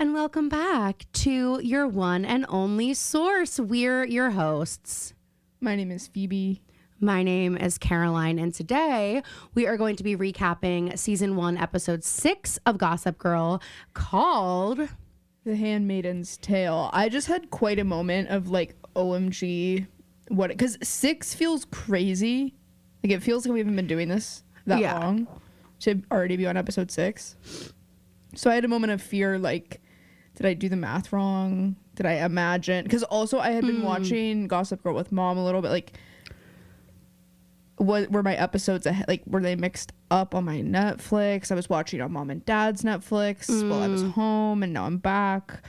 And welcome back to your one and only source. We're your hosts. My name is Phoebe. My name is Caroline, and today we are going to be recapping season 1, episode 6 of Gossip Girl, called The Handmaiden's Tale. I just had quite a moment of like, OMG, what? Because 6 feels crazy. Like, it feels like we haven't been doing this that long to already be on episode 6. So I had a moment of fear, like, did I do the math wrong? Did I imagine? Because also I had been watching Gossip Girl with mom a little bit. Like, what were my episodes ahead? Like, were they mixed up on my Netflix? I was watching on mom and dad's Netflix while I was home, and now I'm back.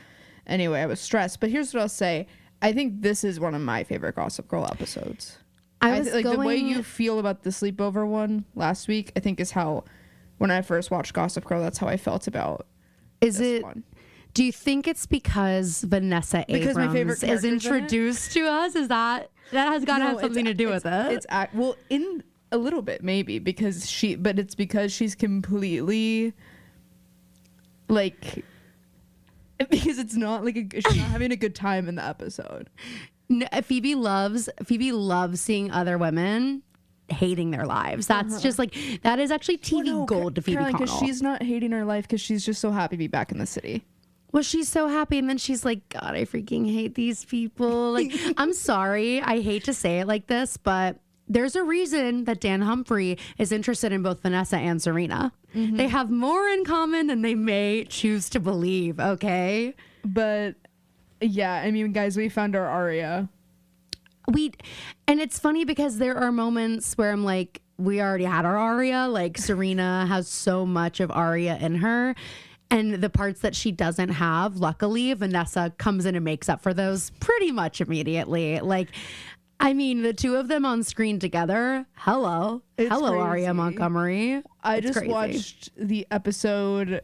Anyway, I was stressed. But here's what I'll say. I think this is one of my favorite Gossip Girl episodes. The way you feel about the sleepover one last week, I think is how, when I first watched Gossip Girl, that's how I felt about this one. Do you think it's because Vanessa Abrams my favorite is introduced to us? Is that has got to have something to do with it? Well, in a little bit maybe, because it's because she's completely like, because it's not like she's not having a good time in the episode. No, Phoebe loves seeing other women hating their lives. That's just like, that is actually TV gold to Phoebe Caroline, because she's not hating her life, because she's just so happy to be back in the city. Well, she's so happy, and then she's like, God, I freaking hate these people. Like, I'm sorry, I hate to say it like this, but there's a reason that Dan Humphrey is interested in both Vanessa and Serena. Mm-hmm. They have more in common than they may choose to believe, okay? But yeah, I mean, guys, we found our Aria. And it's funny because there are moments where I'm like, we already had our Aria. Like, Serena has so much of Aria in her. And the parts that she doesn't have, luckily, Vanessa comes in and makes up for those pretty much immediately. Like, I mean, the two of them on screen together. Hello, crazy. Aria Montgomery. I just watched the episode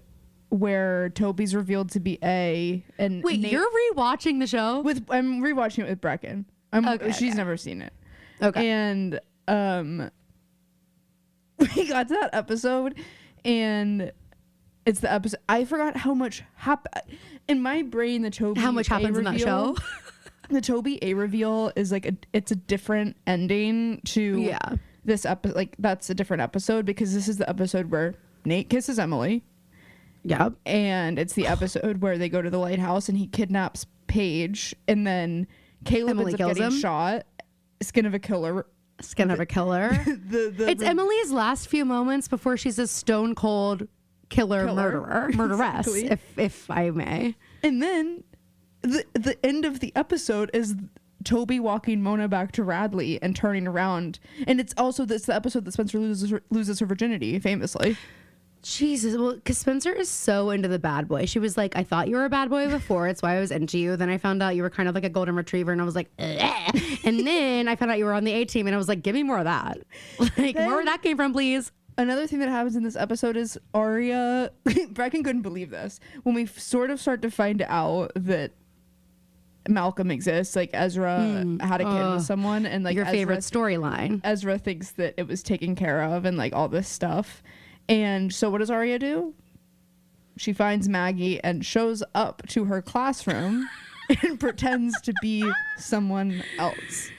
where Toby's revealed to be A. And wait, you're rewatching the show? I'm rewatching it with Brecken. She's never seen it. Okay. And we got to that episode, and it's the episode. I forgot how much happened in my brain. The Toby how much happens in that show? The Toby A reveal is like it's a different ending to this episode. Like, that's a different episode, because this is the episode where Nate kisses Emily. Yep. And it's the episode where they go to the lighthouse and he kidnaps Paige, and then Caleb ends up getting shot. Skin of a killer. It's Emily's last few moments before she's a stone cold killer. Murderess, exactly. if I may. And then the end of the episode is Toby walking Mona back to Radley and turning around, and it's the episode that Spencer loses her virginity, famously. Jesus, well, because Spencer is so into the bad boy. She was like, I thought you were a bad boy before, it's why I was into you. Then I found out you were kind of like a golden retriever, and I was like, ugh. And then I found out you were on the A team, and I was like, give me more of that. Like, more where that came from, please. Another thing that happens in this episode is Aria, Brecken couldn't believe this, when we sort of start to find out that Malcolm exists, like Ezra had a kid with someone, and like your favorite storyline. Ezra thinks that it was taken care of, and like all this stuff. And so what does Aria do? She finds Maggie and shows up to her classroom and pretends to be someone else.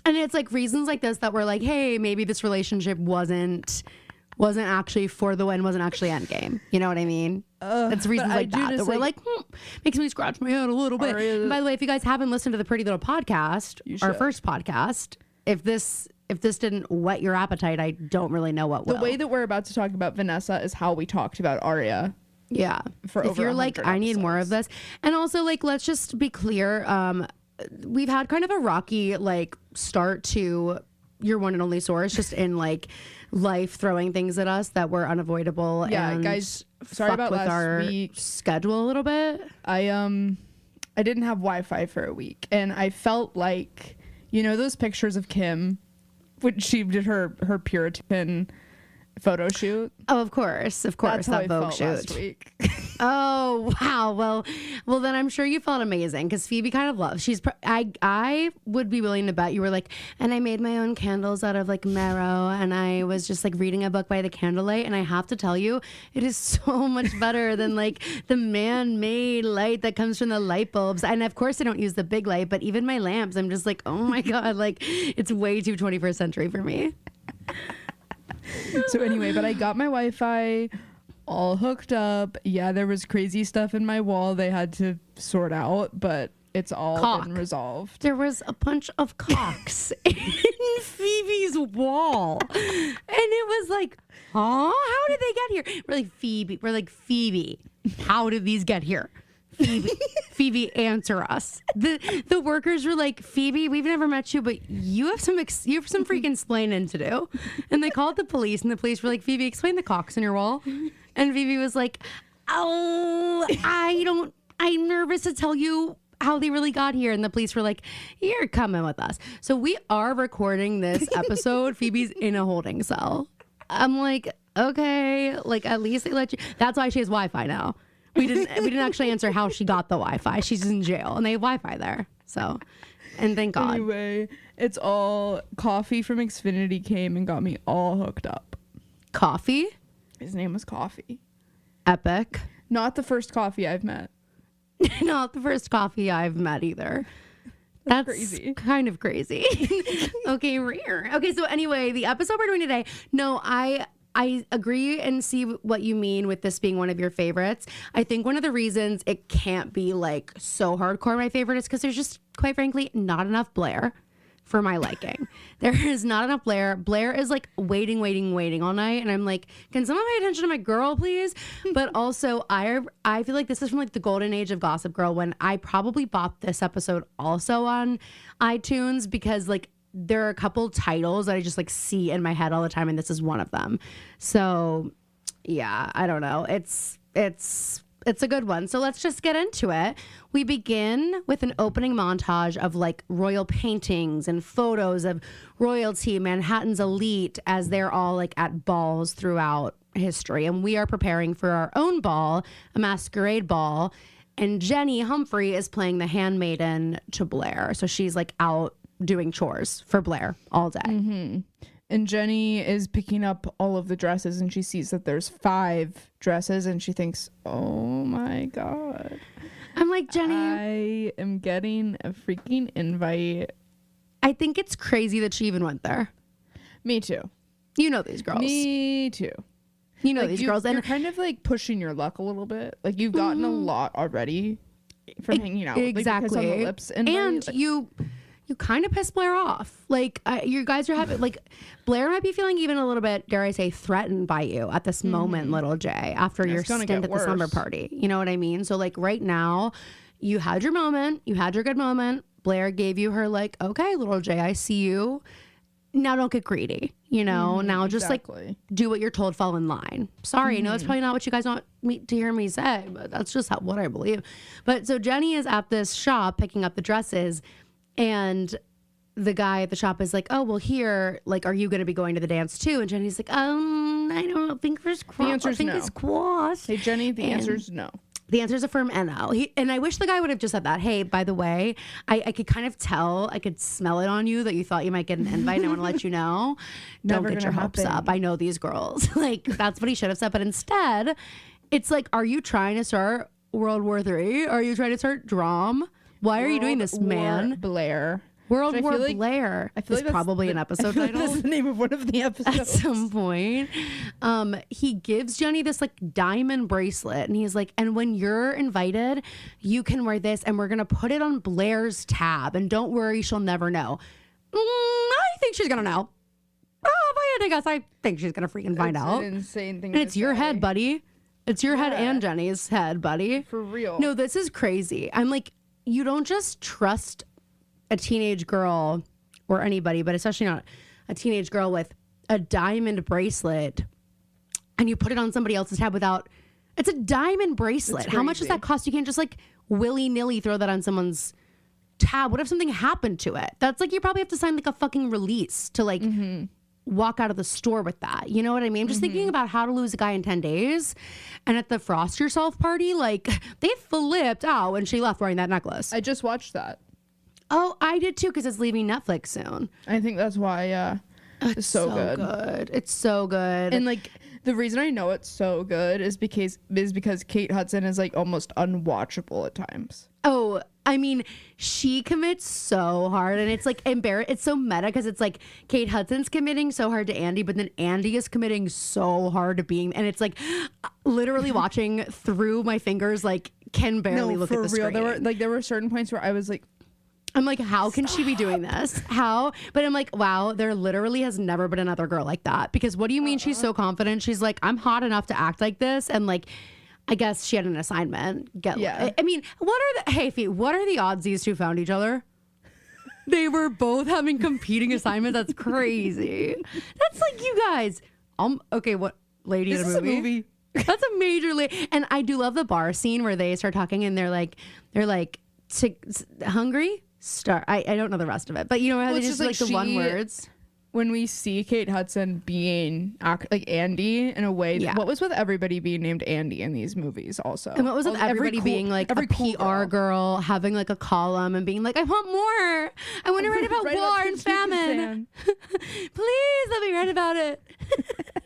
And it's like reasons like this that we're like, hey, maybe this relationship wasn't actually for the win, wasn't actually endgame. You know what I mean? It's reasons like that we're like, makes me scratch my head a little bit. And by the way, if you guys haven't listened to the Pretty Little podcast, our first podcast, if this didn't whet your appetite, I don't really know what will. The way that we're about to talk about Vanessa is how we talked about Aria. Yeah. If you're like, I need more of this. And also, like, let's just be clear. We've had kind of a rocky, like, start to your one and only source, just in, like, life throwing things at us that were unavoidable. Yeah, and guys, sorry about with last our week. Schedule a little bit. I didn't have Wi-Fi for a week, and I felt like, you know, those pictures of Kim when she did her Puritan photo shoot. Oh, of course, That's how that I Vogue felt shoot. last week. Oh, wow. Well, then I'm sure you felt amazing because Phoebe kind of loves. I would be willing to bet you were like, and I made my own candles out of like marrow, and I was just like reading a book by the candlelight. And I have to tell you, it is so much better than like the man-made light that comes from the light bulbs. And of course, I don't use the big light, but even my lamps, I'm just like, oh my God, like it's way too 21st century for me. So anyway, but I got my Wi-Fi all hooked up. Yeah, there was crazy stuff in my wall they had to sort out, but it's all been resolved. There was a bunch of cocks in Phoebe's wall. And it was like, huh? How did they get here? We're like, Phoebe, how did these get here? Phoebe, answer us. The workers were like, Phoebe, we've never met you, but you have some freaking explaining to do. And they called the police, and the police were like, Phoebe, explain the cocks in your wall. And Phoebe was like, oh, I'm nervous to tell you how they really got here. And the police were like, you're coming with us. So we are recording this episode. Phoebe's in a holding cell. I'm like, okay, like at least they let you. That's why she has Wi-Fi now. We didn't actually answer how she got the Wi-Fi. She's in jail and they have Wi-Fi there. So, and thank God. Anyway, it's all Coffee from Xfinity came and got me all hooked up. Coffee? His name was Coffee. Epic. Not the first Coffee I've met. Not the first Coffee I've met either. That's crazy. Kind of crazy. Okay, rare. Okay, so anyway, the episode we're doing today. No, I agree and see what you mean with this being one of your favorites. I think one of the reasons it can't be like so hardcore my favorite is because there's just, quite frankly, not enough Blair for my liking. There is not enough Blair. Blair is like waiting all night. And I'm like, can someone pay attention to my girl, please? But also I feel like this is from like the golden age of Gossip Girl when I probably bought this episode also on iTunes because like there are a couple titles that I just like see in my head all the time, and this is one of them. So yeah, I don't know. It's a good one. So let's just get into it. We begin with an opening montage of like royal paintings and photos of royalty, Manhattan's elite, as they're all like at balls throughout history. And we are preparing for our own ball, a masquerade ball. And Jenny Humphrey is playing the handmaiden to Blair. So she's like out doing chores for Blair all day. Mm-hmm. And Jenny is picking up all of the dresses and she sees that there's 5 dresses and she thinks, oh my God. I'm like, Jenny, I am getting a freaking invite. I think it's crazy that she even went there. Me too. You know these girls. Me too. You know like these girls. You're And kind of like pushing your luck a little bit. Like you've gotten a lot already from hanging out. Exactly. Like, on the lips invite, and like, you kind of piss Blair off. Like, you guys are having, like, Blair might be feeling even a little bit, dare I say, threatened by you at this moment, little J, after your stint at the slumber party. You know what I mean? So, like, right now, you had your moment. You had your good moment. Blair gave you her, like, okay, little J, I see you. Now don't get greedy, you know? Now just, like, do what you're told, fall in line. Sorry, I know that's probably not what you guys want me to hear me say, but that's just what I believe. But so Jenny is at this shop picking up the dresses. And the guy at the shop is like, oh, well, here, like, are you going to be going to the dance too? And Jenny's like, I don't know. Fingers crossed. The answer's no. Fingers crossed. Hey, Jenny, the answer's no. The answer's a firm no. And I wish the guy would have just said that. Hey, by the way, I could kind of tell, I could smell it on you that you thought you might get an invite. And I want to let you know, don't get your hopes up. I know these girls. Like, that's what he should have said. But instead, it's like, are you trying to start World War III? Are you trying to start Drum? Why are you doing this, man? Blair. World War Blair. I feel like probably an episode title. That's the name of one of the episodes. At some point. He gives Jenny this like diamond bracelet and he's like, and when you're invited, you can wear this and we're going to put it on Blair's tab. And don't worry, she'll never know. I think she's going to know. Oh, if I had to guess, I think she's going to freaking find out. An insane thing. And it's your head, buddy. It's your head and Jenny's head, buddy. For real. No, this is crazy. I'm like, you don't just trust a teenage girl or anybody, but especially not a teenage girl with a diamond bracelet and you put it on somebody else's tab without, it's a diamond bracelet. How much does that cost? You can't just like willy-nilly throw that on someone's tab. What if something happened to it? That's like, you probably have to sign like a fucking release to like walk out of the store with that. You know what I mean? I'm just thinking about How to Lose a Guy in 10 Days. And at the Frost Yourself party, like, they flipped out when she left wearing that necklace. I just watched that. Oh, I did too, because it's leaving Netflix soon. I think that's why, it's so good. It's so good. And like, the reason I know it's so good is because Kate Hudson is like almost unwatchable at times. Oh, I mean, she commits so hard, and it's like it's so meta, because it's like Kate Hudson's committing so hard to Andy, but then Andy is committing so hard to being, and it's like literally watching through my fingers, like can barely look at the screen. There were certain points where I was like, I'm like, how can she be doing this? How? But I'm like, wow, there literally has never been another girl like that. Because what do you mean she's so confident? She's like, I'm hot enough to act like this. And like, I guess she had an assignment. I mean, what are the odds these two found each other? They were both having competing assignments. That's crazy. That's like, you guys. Okay, what lady in a movie? That's a major and I do love the bar scene where they start talking and they're like, hungry? I don't know the rest of it, but you know how they just like the one words. When we see Kate Hudson being like Andy in a way, what was with everybody being named Andy in these movies also? And what was with everybody being like a PR girl, having like a column and being like, I want more. I want to write about war and famine. Please let me write about it.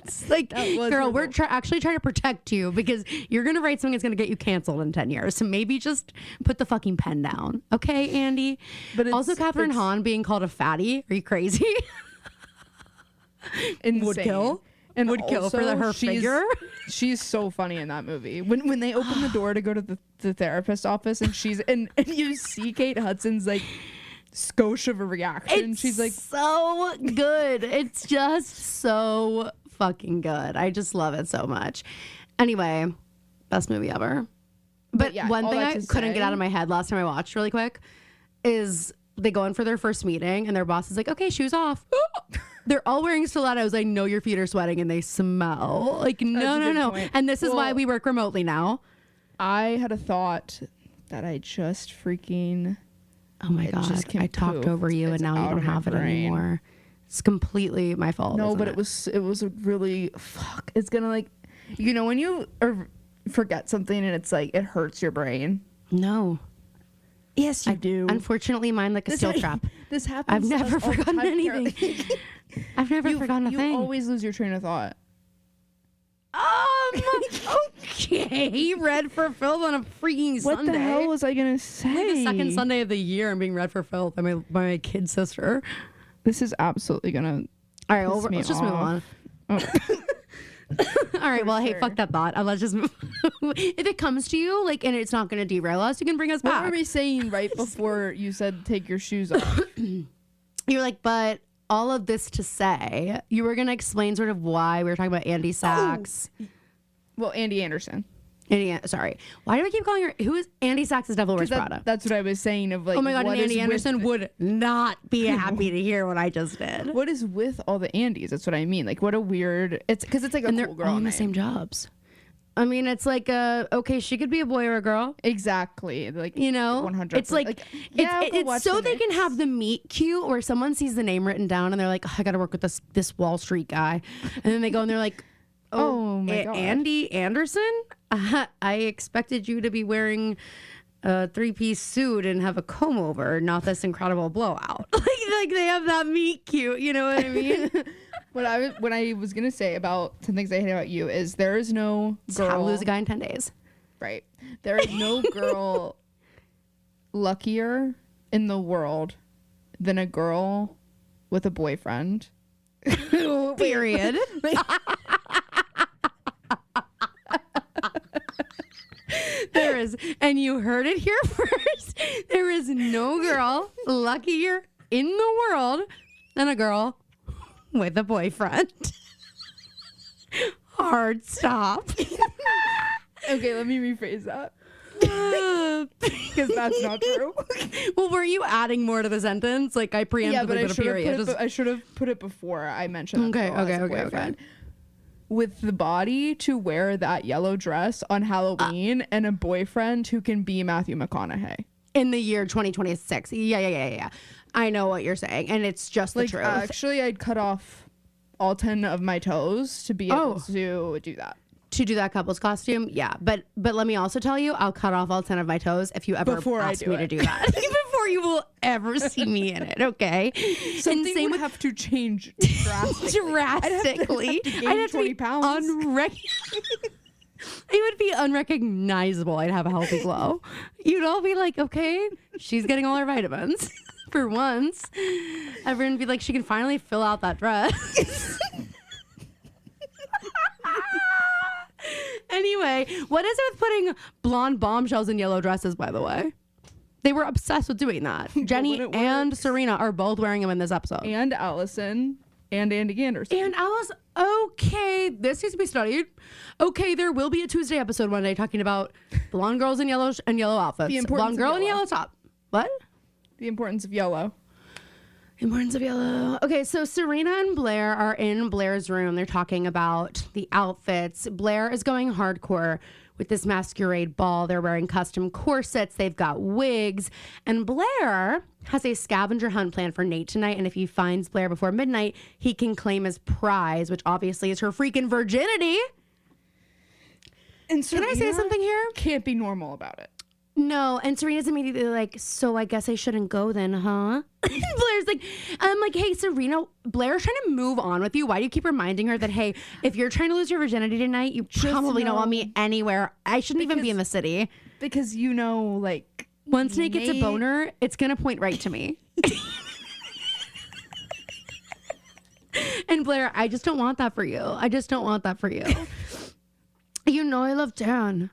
It's like, girl, we're actually trying to protect you because you're going to write something that's going to get you canceled in 10 years. So maybe just put the fucking pen down. Okay, Andy? But also Catherine Hahn being called a fatty. Are you crazy? Insane. Would kill. And would kill for her figure. She's so funny in that movie. When they open the door to go to the therapist's office and and you see Kate Hudson's like skosh of a reaction. She's like, so good. It's just so fucking good. I just love it so much. Anyway, best movie ever. But one thing I couldn't get out of my head last time I watched really quick is they go in for their first meeting and their boss is like, okay, shoes off. They're all wearing stilettos. I know your feet are sweating and they smell. Like, no. Point. And this is why we work remotely now. I had a thought that I just freaking... Oh my God. I talked over you and now you don't have it anymore. It's completely my fault. No, but it was a really... Fuck. It's gonna like... You know when you forget something and it's like, it hurts your brain? No. Yes, you do. Unfortunately, mine like a steel trap. This happens. I've never forgotten anything. I've never forgotten a thing. You always lose your train of thought. Okay. Read for filth on a freaking Sunday. What the hell was I gonna say? Like the second Sunday of the year, I'm being read for filth by my kid sister. This is absolutely gonna. All right, let's just move on. Oh. All right, well, hey, fuck that thought. Let's just move. If it comes to you, like, and it's not going to derail us, you can bring us back. What were we saying right before you said take your shoes off? You're like, but all of this to say, you were going to explain sort of why we were talking about Andy Sachs. Oh. Well, Andy Anderson. Sorry. Why do I keep calling her? Who is Andy Sachs? Is Devil Wears Prada. That's what I was saying. Of like, oh my God, and Andy Anderson would not be happy to hear what I just did. What is with all the Andys? That's what I mean. Like, what a weird. It's because it's like and a cool girl. They're all in name. the same jobs. I mean, it's like okay, she could be a boy or a girl. Exactly. Like, 100%. It's like it's so they can have the meet cute where someone sees the name written down and they're like, I got to work with this Wall Street guy, and then they go and they're like, oh my God, Andy Anderson. I expected you to be wearing a 3-piece suit and have a comb over, not this incredible blowout. like they have that meet cute, you know what I mean? What I was gonna say about 10 things I hate about you is there is no girl. How to Lose a Guy in 10 Days. Right. There is no girl luckier in the world than a girl with a boyfriend. Period. There is, and you heard it here first, there is no girl luckier in the world than a girl with a boyfriend. Hard stop. Okay, let me rephrase that. Because that's not true. Well, were you adding more to the sentence? Like I preemptively put a period. I should have put it before I mentioned that. Okay. With the body to wear that yellow dress on Halloween and a boyfriend who can be Matthew McConaughey. In the year 2026. Yeah. I know what you're saying. And it's just the truth. Actually, I'd cut off all 10 of my toes to be able to do that. To do that couple's costume, yeah. But let me also tell you, I'll cut off all 10 of my toes if you ever ask me to do that. Before you will ever see me in it, okay? Something would have to change drastically. I'd have to 20 be pounds. It would be unrecognizable. I'd have a healthy glow. You'd all be like, okay, she's getting all her vitamins for once. Everyone would be like, she can finally fill out that dress. Anyway, what is it with putting blonde bombshells in yellow dresses, by the way? They were obsessed with doing that. Jenny and Serena are both wearing them in this episode. And Allison and Andy Anderson. And Alice, okay, this needs to be studied. Okay, there will be a Tuesday episode one day talking about blonde girls in yellow outfits. Blonde girl in yellow top. What? The importance of yellow. Importance of yellow. Okay, so Serena and Blair are in Blair's room. They're talking about the outfits. Blair is going hardcore with this masquerade ball. They're wearing custom corsets. They've got wigs. And Blair has a scavenger hunt plan for Nate tonight. And if he finds Blair before midnight, he can claim his prize, which obviously is her freaking virginity. And Serena can I say something here? Can't be normal about it. No, and Serena's immediately like, so I guess I shouldn't go then, huh? Blair's like, I'm like, hey, Serena, Blair's trying to move on with you. Why do you keep reminding her that, hey, if you're trying to lose your virginity tonight, you probably don't want me anywhere. I shouldn't even be in the city. Because, like... Once Nate gets a boner, it's going to point right to me. And Blair, I just don't want that for you. I just don't want that for you. You know I love Dan.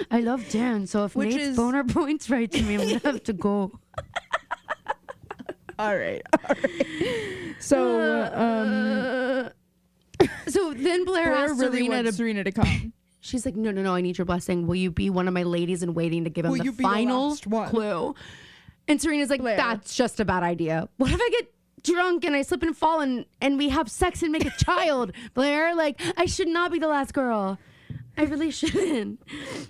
I love Dan, so if Nate's boner points right to me, I'm gonna have to go. All right. So, so then Blair asked really Serena to come. She's like, no, I need your blessing. Will you be one of my ladies in waiting to give him the final clue? And Serena's like, Blair, that's just a bad idea. What if I get drunk and I slip and fall and we have sex and make a child? Blair, like, I should not be the last girl. I really shouldn't.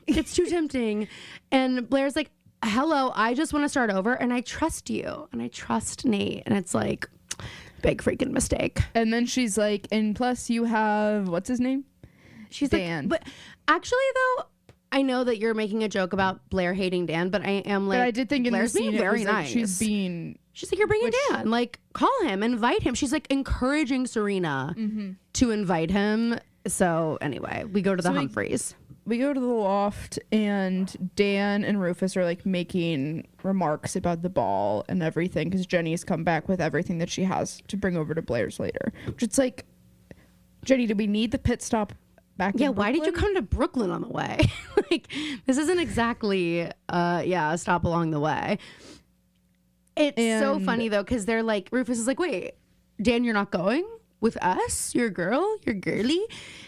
It's too tempting. And Blair's like, hello, I just want to start over and I trust you and I trust Nate. And it's like, big freaking mistake. And then she's like, and plus you have, what's his name? She's Dan. Like, but actually though, I know that you're making a joke about Blair hating Dan, but I am like, but I did think Blair's being very nice. She's like, you're bringing Dan, like call him, invite him. She's like encouraging Serena to invite him. So anyway, we go to the Humphreys. We go to the loft and Dan and Rufus are like making remarks about the ball and everything because Jenny's come back with everything that she has to bring over to Blair's later. Which it's like, Jenny, do we need the pit stop back in Brooklyn? Why did you come to Brooklyn on the way? Like, this isn't exactly, a stop along the way. It's so funny though because they're like, Rufus is like, wait, Dan, you're not going with us? You're a girl? You're girly?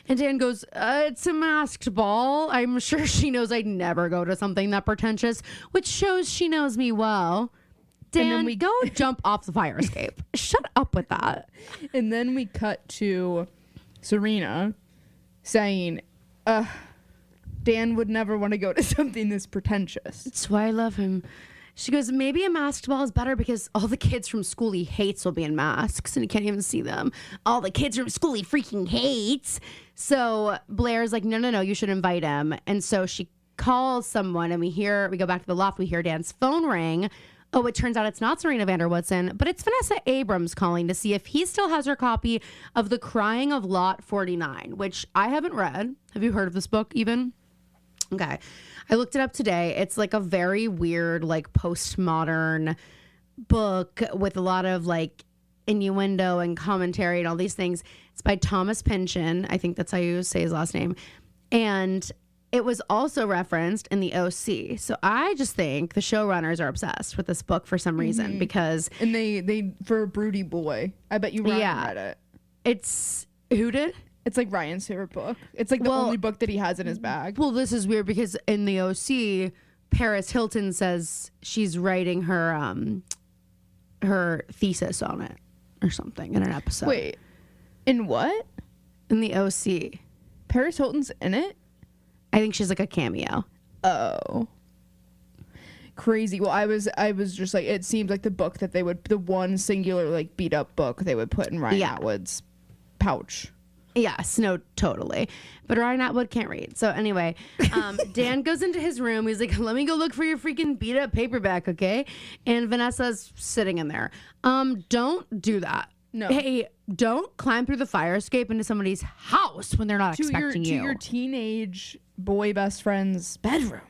And Dan goes, it's a masked ball. I'm sure she knows I'd never go to something that pretentious, which shows she knows me well. Dan, we go jump off the fire escape. Shut up with that. And then we cut to Serena saying, Dan would never want to go to something this pretentious. That's why I love him. She goes, maybe a masked ball is better because all the kids from school he hates will be in masks and he can't even see them. All the kids from school he freaking hates. So Blair's like, no, you should invite him. And so she calls someone and we go back to the loft, we hear Dan's phone ring. Oh, it turns out it's not Serena Vanderwoodson, but it's Vanessa Abrams calling to see if he still has her copy of The Crying of Lot 49, which I haven't read. Have you heard of this book even? Okay. I looked it up today. It's like a very weird, like postmodern book with a lot of like innuendo and commentary and all these things. It's by Thomas Pynchon. I think that's how you say his last name. And it was also referenced in the OC. So I just think the showrunners are obsessed with this book for some reason because... And they for a broody boy. I bet you Ryan read it. It's... Who did? It's like Ryan's favorite book. It's like the only book that he has in his bag. Well, this is weird because in the OC, Paris Hilton says she's writing her thesis on it or something in an episode. Wait, in what? In the OC. Paris Hilton's in it? I think she's like a cameo. Oh. crazy. Well, I was just like, it seemed like the book that the one singular like beat up book they would put in Ryan Atwood's pouch. Yes, no, totally. But Ryan Atwood can't read. So anyway, Dan goes into his room. He's like, let me go look for your freaking beat up paperback, okay? And Vanessa's sitting in there. Don't do that. No. Hey, don't climb through the fire escape into somebody's house when they're not expecting you. To your teenage boy best friend's bedroom.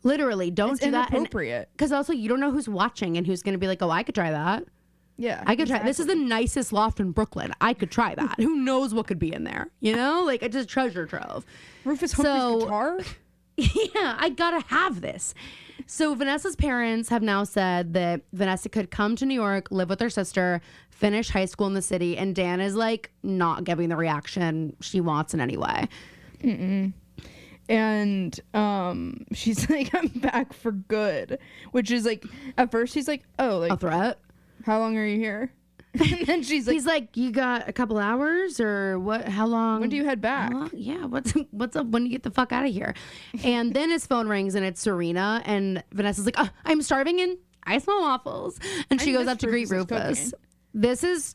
Literally, don't do that. Inappropriate. Because also, you don't know who's watching and who's going to be like, oh, I could try that. Yeah, I could try. This is the nicest loft in Brooklyn. I could try that. Who knows what could be in there? You know, like it's a treasure trove. Rufus Humphrey's guitar. Yeah, I gotta have this. So Vanessa's parents have now said that Vanessa could come to New York, live with her sister, finish high school in the city, and Dan is like not giving the reaction she wants in any way. Mm-mm. And she's like, I'm back for good, which is like, at first he's like, oh, like a threat. How long are you here? And then he's like, you got a couple hours or what? How long? When do you head back? Yeah. What's up? When do you get the fuck out of here? And then his phone rings and it's Serena and Vanessa's like, I'm starving and I smell waffles. And she goes up to greet Rufus.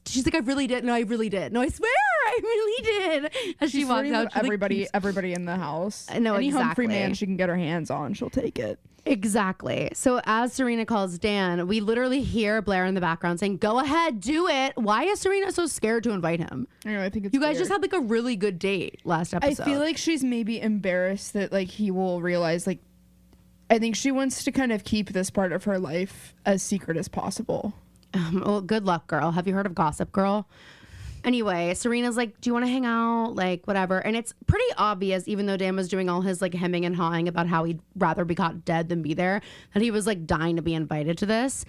She's like, I really did. No, I really did. No, I swear, I really did. As she walks out, everybody in the house. No, any exactly. Humphrey man she can get her hands on, she'll take it. Exactly. So as Serena calls Dan, we literally hear Blair in the background saying, go ahead, do it. Why is Serena so scared to invite him? I know, I think it's you guys weird. Just had like a really good date last episode. I feel like she's maybe embarrassed that like he will realize, like, I think she wants to kind of keep this part of her life as secret as possible. Well, good luck, girl. Have you heard of Gossip Girl? Anyway, Serena's like, do you want to hang out? Like, whatever. And it's pretty obvious, even though Dan was doing all his like hemming and hawing about how he'd rather be caught dead than be there, that he was like dying to be invited to this.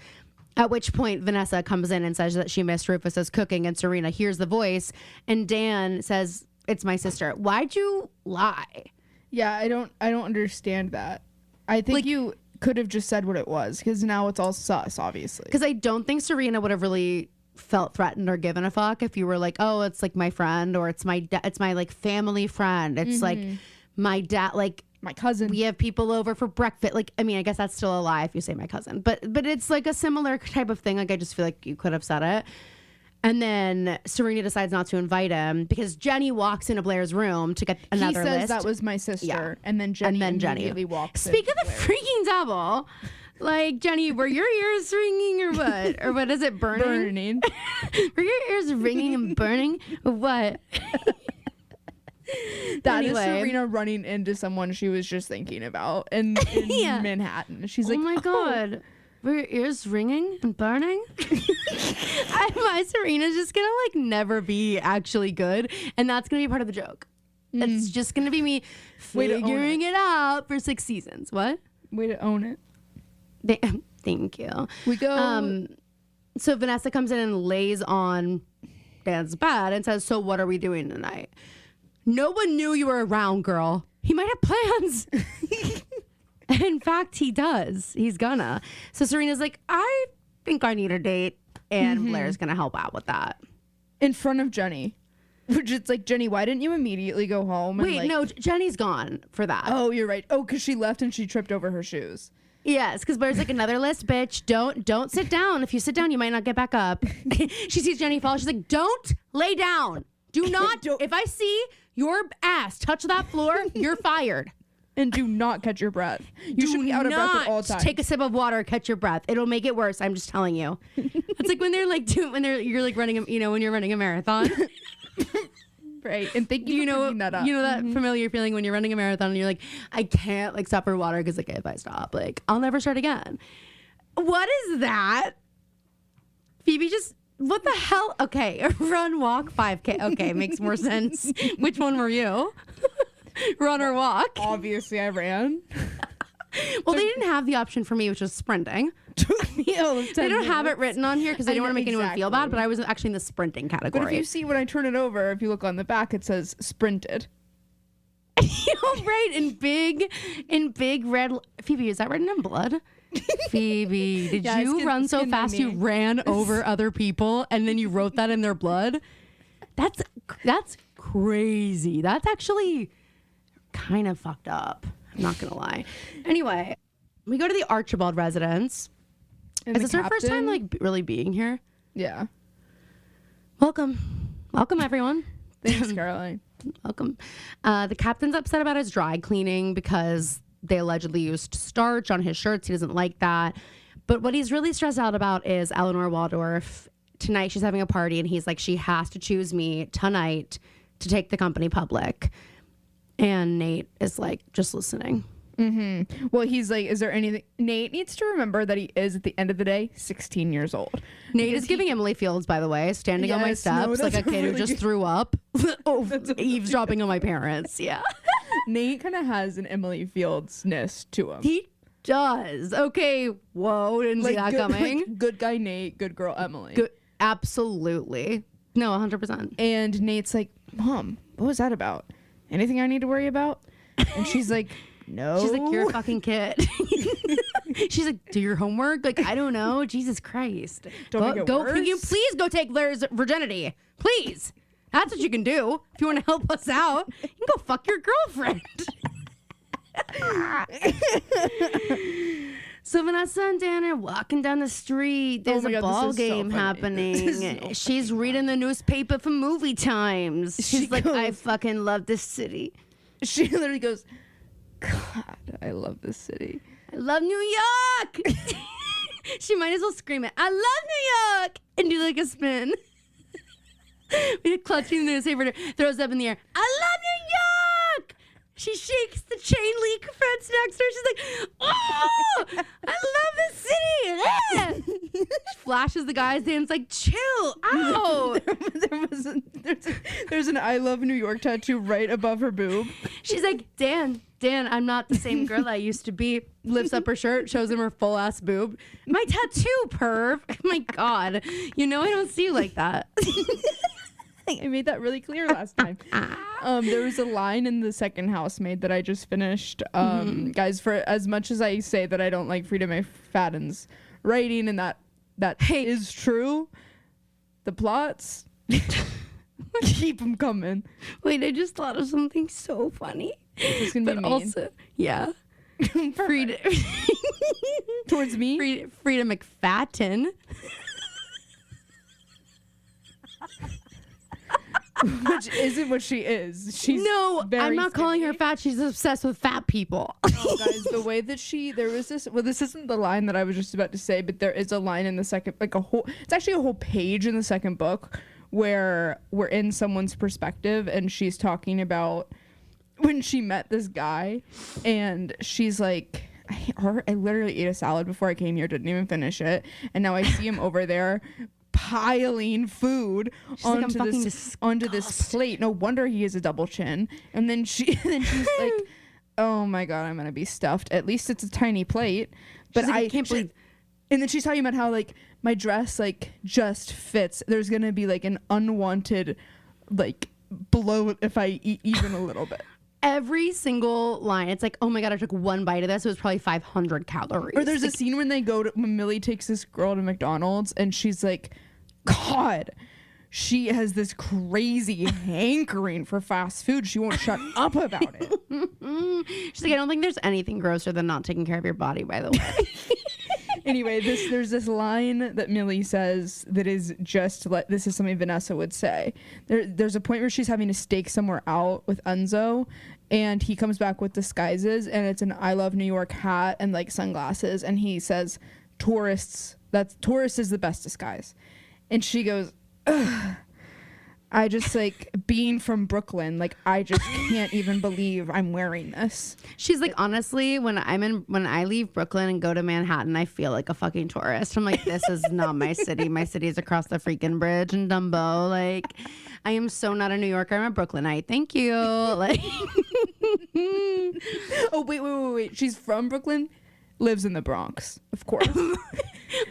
At which point Vanessa comes in and says that she missed Rufus's cooking, and Serena hears the voice and Dan says, it's my sister. Why'd you lie? Yeah, I don't understand that. I think, like, you could have just said what it was, because now it's all sus, obviously. Because I don't think Serena would have really felt threatened or given a fuck if you were like, oh, it's like my friend, or it's my like family friend. It's like my dad, like my cousin. We have people over for breakfast. Like, I mean, I guess that's still a lie if you say my cousin, but it's like a similar type of thing. Like, I just feel like you could have said it. And then Serena decides not to invite him because Jenny walks into Blair's room to get another list. He says that was my sister, and then Jenny immediately walks in. Speak of the freaking devil. Like, Jenny, were your ears ringing or what? Or what is it, burning? Burning. Were your ears ringing and burning? Or what? That is Serena running into someone she was just thinking about in Manhattan. She's like, oh my God. Were your ears ringing and burning? My Serena's just gonna like never be actually good, and that's gonna be part of the joke. It's just gonna be me figuring it out for 6 seasons. What? Way to own it. Thank you. We go. So Vanessa comes in and lays on Dan's bed and says, so what are we doing tonight? No one knew you were around, girl. He might have plans. In fact, he does. He's gonna. So Serena's like, I think I need a date. And Blair's gonna help out with that. In front of Jenny. Which it's like, Jenny, why didn't you immediately go home? Wait, no, Jenny's gone for that. Oh, you're right. Oh, because she left and she tripped over her shoes. Yes, because Blair's like, another list, bitch. Don't sit down. If you sit down, you might not get back up. She sees Jenny fall. She's like, don't lay down. Do not. If I see your ass touch that floor, you're fired. And do not catch your breath. You should be out of breath at all times. Take a sip of water, catch your breath. It'll make it worse. I'm just telling you. It's like when they're like, you're like running, when you're running a marathon. Right. And thank you for bringing that up. You know that familiar feeling when you're running a marathon and you're like, I can't like stop for water because like if I stop, like I'll never start again. What is that? Phoebe just, what the hell? Okay, run, walk, 5K. Okay, makes more sense. Which one were you? Run or walk? Obviously, I ran. Well, they didn't have the option for me, which was sprinting. They don't have it written on here because they don't want to make anyone feel bad, but I was actually in the sprinting category. But if you see when I turn it over, if you look on the back, it says sprinted. Right, in big red. Phoebe, is that written in blood? Phoebe, did you run so fast you ran over other people and then you wrote that in their blood? That's crazy. That's actually kind of fucked up. I'm not gonna lie. Anyway, we go to the Archibald residence. And is this our first time like really being here? Yeah. Welcome everyone. Thanks, Caroline. Welcome. The captain's upset about his dry cleaning because they allegedly used starch on his shirts. He doesn't like that. But what he's really stressed out about is Eleanor Waldorf. Tonight she's having a party and he's like, she has to choose me tonight to take the company public. And Nate is like, just listening. Mm-hmm. Well, he's like, is there anything? Nate needs to remember that he is, at the end of the day, 16 years old. Nate is giving Emily Fields, by the way, standing on my steps like a kid who just threw up. Eavesdropping on my parents. Yeah. Nate kind of has an Emily Fields-ness to him. He does. Okay. Whoa. Didn't see that coming. Like, good guy Nate, good girl Emily. Good. Absolutely. No, 100%. And Nate's like, Mom, what was that about? Anything I need to worry about? And she's like, no. She's like, you're a fucking kid. She's like, do your homework? Like, I don't know. Jesus Christ. Don't make it worse. Can you please go take Blair's virginity? Please. That's what you can do if you want to help us out. You can go fuck your girlfriend. So Vanessa and Dan are walking down the street. There's a ball game happening. She's reading the newspaper for movie times. She's like, I fucking love this city. She literally goes, God, I love this city. I love New York. She might as well scream it. I love New York. And do like a spin. We're clutching the newspaper, throws up in the air. I love New York. She shakes the chain link fence next to her. She's like, oh, I love this city. She flashes the guys. Dan's like, chill out. There's an I love New York tattoo right above her boob. She's like, Dan, I'm not the same girl I used to be. Lifts up her shirt, shows him her full ass boob. My tattoo, perv. Oh my God. You know I don't see you like that. I made that really clear last time. There was a line in The Second Housemaid that I just finished. Guys, for as much as I say that I don't like Frida McFadden's writing, and that is true, the plots keep them coming. Wait, I just thought of something so funny. It's gonna be mean. Also, yeah. Frida towards me. Frida McFadden. Which isn't what she is. She's I'm not calling her fat. She's obsessed with fat people. Oh, guys, the way that there was this. Well, this isn't the line that I was just about to say, but there is a line in the second, it's actually a whole page in the second book where we're in someone's perspective, and she's talking about when she met this guy, and she's like, I literally ate a salad before I came here, didn't even finish it, and now I see him over there piling food onto this plate. No wonder he has a double chin. And then she's like, oh my God, I'm gonna be stuffed. At least it's a tiny plate. But like, I can't believe. And then she's talking about how like my dress like just fits. There's gonna be like an unwanted like bloat if I eat even a little bit. Every single line, it's like, oh my God, I took one bite of this. It was probably 500 calories. Or there's a scene when Millie takes this girl to McDonald's, and she's like, God, she has this crazy hankering for fast food. She won't shut up about it. She's like, I don't think there's anything grosser than not taking care of your body, by the way. Anyway, there's this line that Millie says that is just like, this is something Vanessa would say. There's a point where she's having to stake somewhere out with Enzo, and he comes back with disguises, and it's an I love New York hat and like sunglasses, and he says, tourist is the best disguise. And she goes, ugh. I just like being from Brooklyn, like I just can't even believe I'm wearing this. She's like, honestly, when I leave Brooklyn and go to Manhattan, I feel like a fucking tourist. I'm like, this is not my city. My city is across the freaking bridge in Dumbo. Like, I am so not a New Yorker. I'm a Brooklynite. Thank you. Like, oh wait. She's from Brooklyn, lives in the Bronx, of course.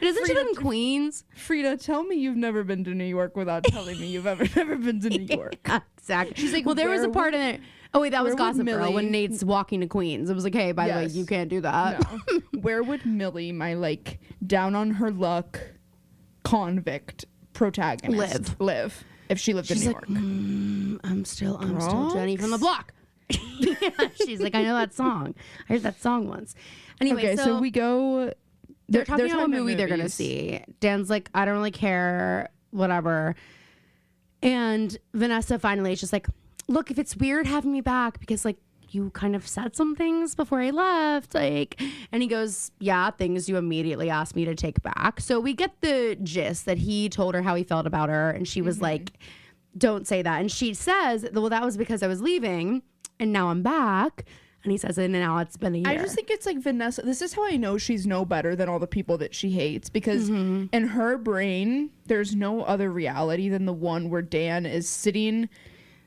Isn't she live in Queens? Frida, tell me you've never been to New York without telling me you've never been to New York. Yeah, exactly. She's like, well, there was a part in it. Oh wait, that was Gossip Girl when Nate's walking to Queens. It was like, hey, by the way, you can't do that. No. Where would Millie, my like down on her luck convict protagonist, live if she lived in New York? I'm still Jenny from the block. Yeah, she's like, I know that song. I heard that song once. Anyway, okay, so we go. They're talking about what movie they're gonna see. Dan's like, I don't really care, whatever. And Vanessa finally is just like, look, if it's weird having me back because like you kind of said some things before I left, like, and he goes, yeah, things you immediately asked me to take back. So we get the gist that he told her how he felt about her, and she was like, don't say that. And she says, well, that was because I was leaving and now I'm back. And he says, and now it's been a year. I just think it's like Vanessa. This is how I know she's no better than all the people that she hates, because in her brain, there's no other reality than the one where Dan is sitting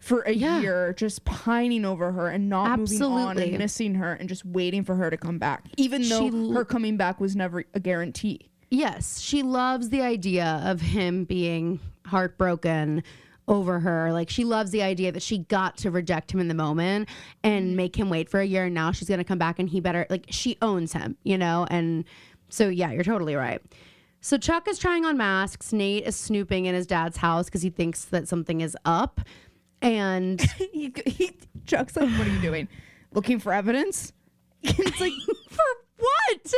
for a year just pining over her and not moving on and missing her and just waiting for her to come back, even though her coming back was never a guarantee. Yes, she loves the idea of him being heartbroken over her. Like, she loves the idea that she got to reject him in the moment and make him wait for a year, and now she's gonna come back and he better, like, she owns him, you know. And so yeah, you're totally right. So Chuck is trying on masks. Nate is snooping in his dad's house because he thinks that something is up, and Chuck's like, what are you doing, looking for evidence? It's like, for what?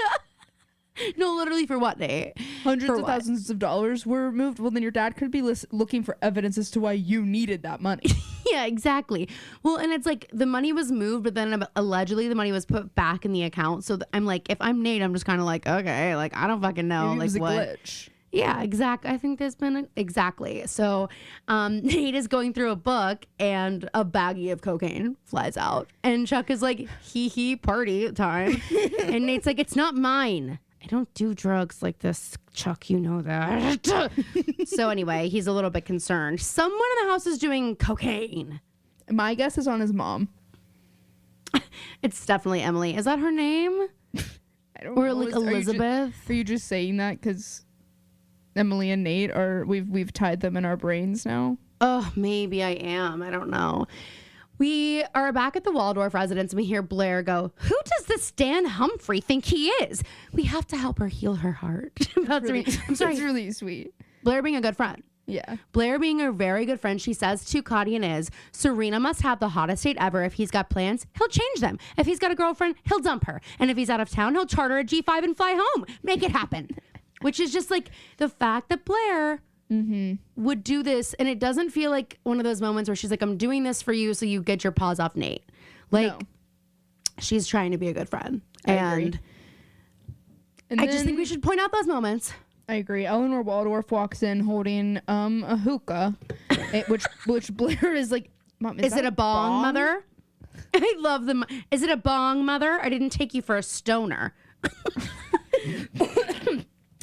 No, literally, for what, Nate? Hundreds of thousands of dollars were removed. Well, then your dad could be looking for evidence as to why you needed that money. Yeah, exactly. Well, and it's like the money was moved, but then allegedly the money was put back in the account. So I'm like, if I'm Nate, I'm just kind of like, okay, like, I don't fucking know. Maybe like, it was what? a glitch. Yeah, exactly. I think there's been exactly. So Nate is going through a book and a baggie of cocaine flies out. And Chuck is like, hee party time. And Nate's like, it's not mine. I don't do drugs like this, Chuck, you know that. So anyway, he's a little bit concerned. Someone in the house is doing cocaine. My guess is on his mom. It's definitely Emily. Is that her name? I don't or know. like Elizabeth? Are you just saying that because Emily and Nate are, we've tied them in our brains now? Oh, maybe I am. I don't know. We are back at the Waldorf residence and we hear Blair go, who does this Dan Humphrey think he is? We have to help her heal her heart. That's really, Serena. I'm sorry. It's really sweet. Blair being a good friend. Yeah. Blair being a very good friend, she says to Cotty and Iz, Serena must have the hottest date ever. If he's got plans, he'll change them. If he's got a girlfriend, he'll dump her. And if he's out of town, he'll charter a G5 and fly home. Make it happen. Which is just like the fact that Blair would do this, and it doesn't feel like one of those moments where she's like, I'm doing this for you so you get your paws off Nate. Like, she's trying to be a good friend. And I just think we should point out those moments. I agree. Eleanor Waldorf walks in holding a hookah, which Blair is like, Mom, is it a bong, mother? I love them. Is it a bong, mother? I didn't take you for a stoner.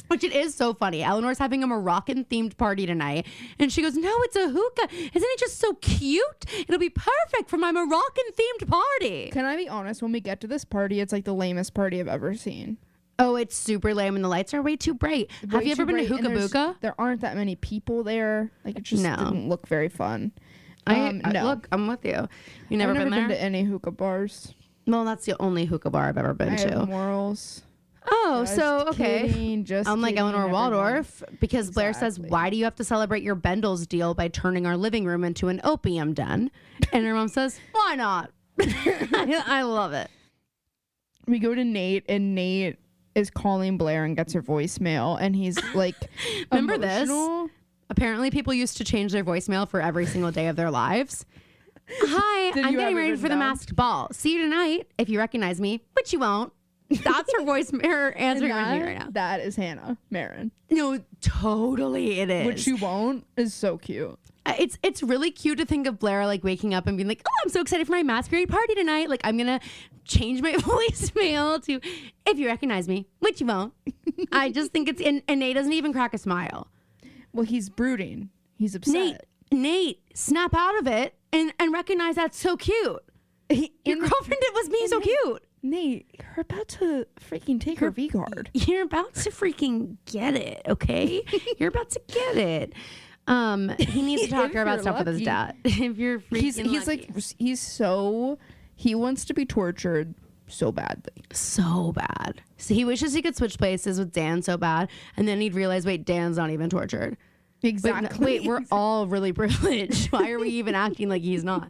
Which it is so funny. Eleanor's having a Moroccan-themed party tonight. And she goes, no, it's a hookah. Isn't it just so cute? It'll be perfect for my Moroccan-themed party. Can I be honest? When we get to this party, it's like the lamest party I've ever seen. Oh, it's super lame and the lights are way too bright. Have you ever been to Hookah Buka? There aren't that many people there. Like, it just didn't look very fun. No. Look, I'm with you. You never been there? I've never been to any hookah bars. Well, that's the only hookah bar I've ever been to. I have morals. Oh, so okay. Unlike Eleanor Waldorf, because Blair says, why do you have to celebrate your Bendel's deal by turning our living room into an opium den? And her mom says, why not? I love it. We go to Nate, and Nate is calling Blair and gets her voicemail, and he's like, remember emotional? This? Apparently people used to change their voicemail for every single day of their lives. Hi, I'm getting ready for the masked ball. See you tonight if you recognize me, but you won't. That's her voice, her answering machine right now. That is Hannah Marin. No, totally it is. Which you won't is so cute. It's really cute to think of Blair like waking up and being like, oh, I'm so excited for my masquerade party tonight. Like, I'm going to change my voicemail to, if you recognize me, which you won't. I just think it's, and Nate doesn't even crack a smile. Well, he's brooding. He's upset. Nate, snap out of it and recognize that's so cute. Your girlfriend, it was me so cute. Nate, you're about to freaking take her V-Guard. You're about to freaking get it, okay? You're about to get it. He needs to talk to her about stuff with his dad. If you're freaking he's lucky. Like, he wants to be tortured so badly. So bad. So he wishes he could switch places with Dan so bad, and then he'd realize, wait, Dan's not even tortured. Exactly. Wait, we're all really privileged. Why are we even acting like he's not?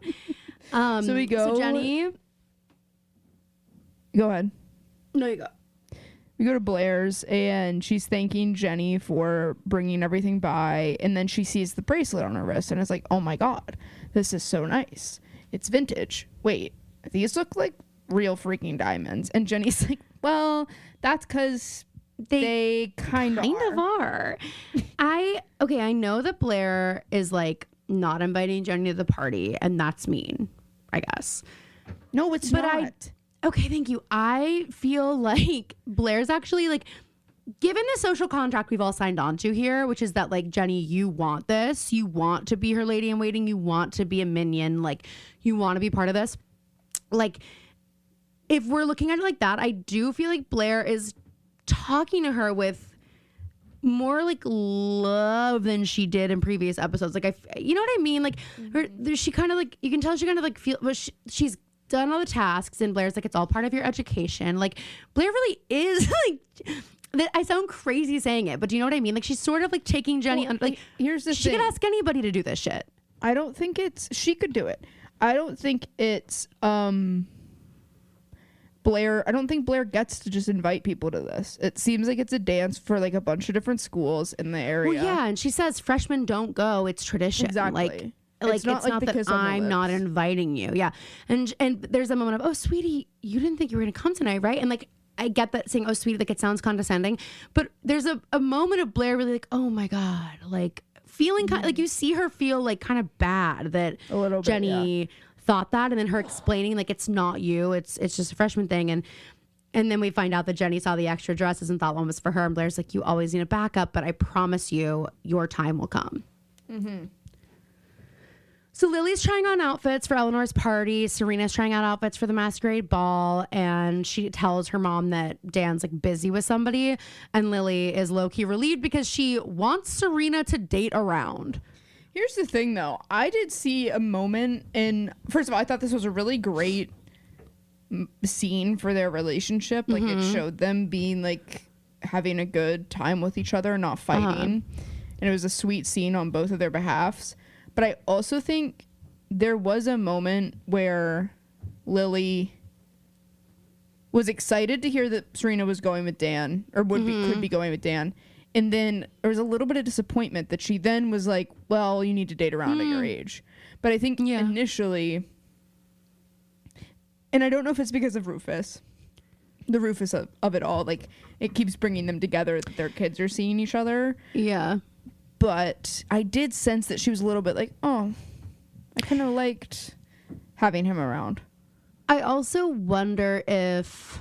So we go. So Jenny. Go ahead. No, you go. We go to Blair's and she's thanking Jenny for bringing everything by. And then she sees the bracelet on her wrist and is like, oh my God, this is so nice. It's vintage. Wait, these look like real freaking diamonds. And Jenny's like, well, that's because they kind of are. I know that Blair is like not inviting Jenny to the party, and that's mean, I guess. No, it's not. Okay, thank you. I feel like Blair's actually like, given the social contract we've all signed on to here, which is that like, Jenny, you want this, you want to be her lady in waiting, you want to be a minion, like you want to be part of this. Like, if we're looking at it like that, I do feel like Blair is talking to her with more like love than she did in previous episodes. Like, you know what I mean? Like, she kind of like, you can tell she kind of like feel, but she's done all the tasks, and Blair's like, it's all part of your education. Like, Blair really is like, I sound crazy saying it, but do you know what I mean? Like, she's sort of like taking Jenny under, like, here's the she thing. could ask anybody to do this shit. I don't think she could do it. I don't think it's Blair. I don't think Blair gets to just invite people to this. It seems like it's a dance for like a bunch of different schools in the area. Well, yeah, and she says freshmen don't go. It's tradition. Exactly. Like it's not like that I'm not inviting you. Yeah. And there's a moment of, oh, sweetie, you didn't think you were going to come tonight, right? And like, I get that saying, oh, sweetie, like it sounds condescending. But there's a moment of Blair really like, oh my God, like feeling kind of like, you see her feel like kind of bad that Jenny thought that. And then her explaining like, it's not you, it's just a freshman thing. And then we find out that Jenny saw the extra dresses and thought one was for her. And Blair's like, you always need a backup, but I promise you, your time will come. Mm-hmm. So Lily's trying on outfits for Eleanor's party. Serena's trying out outfits for the masquerade ball. And she tells her mom that Dan's like busy with somebody. And Lily is low-key relieved because she wants Serena to date around. Here's the thing, though. I did see a moment first of all, I thought this was a really great scene for their relationship. Like, it showed them being like having a good time with each other, not fighting. And it was a sweet scene on both of their behalfs. But I also think there was a moment where Lily was excited to hear that Serena was going with Dan, or could be going with Dan. And then there was a little bit of disappointment that she then was like, well, you need to date around at your age. But I think initially, and I don't know if it's because of Rufus, the Rufus of it all, like it keeps bringing them together that their kids are seeing each other. Yeah. But I did sense that she was a little bit like, oh, I kind of liked having him around. I also wonder if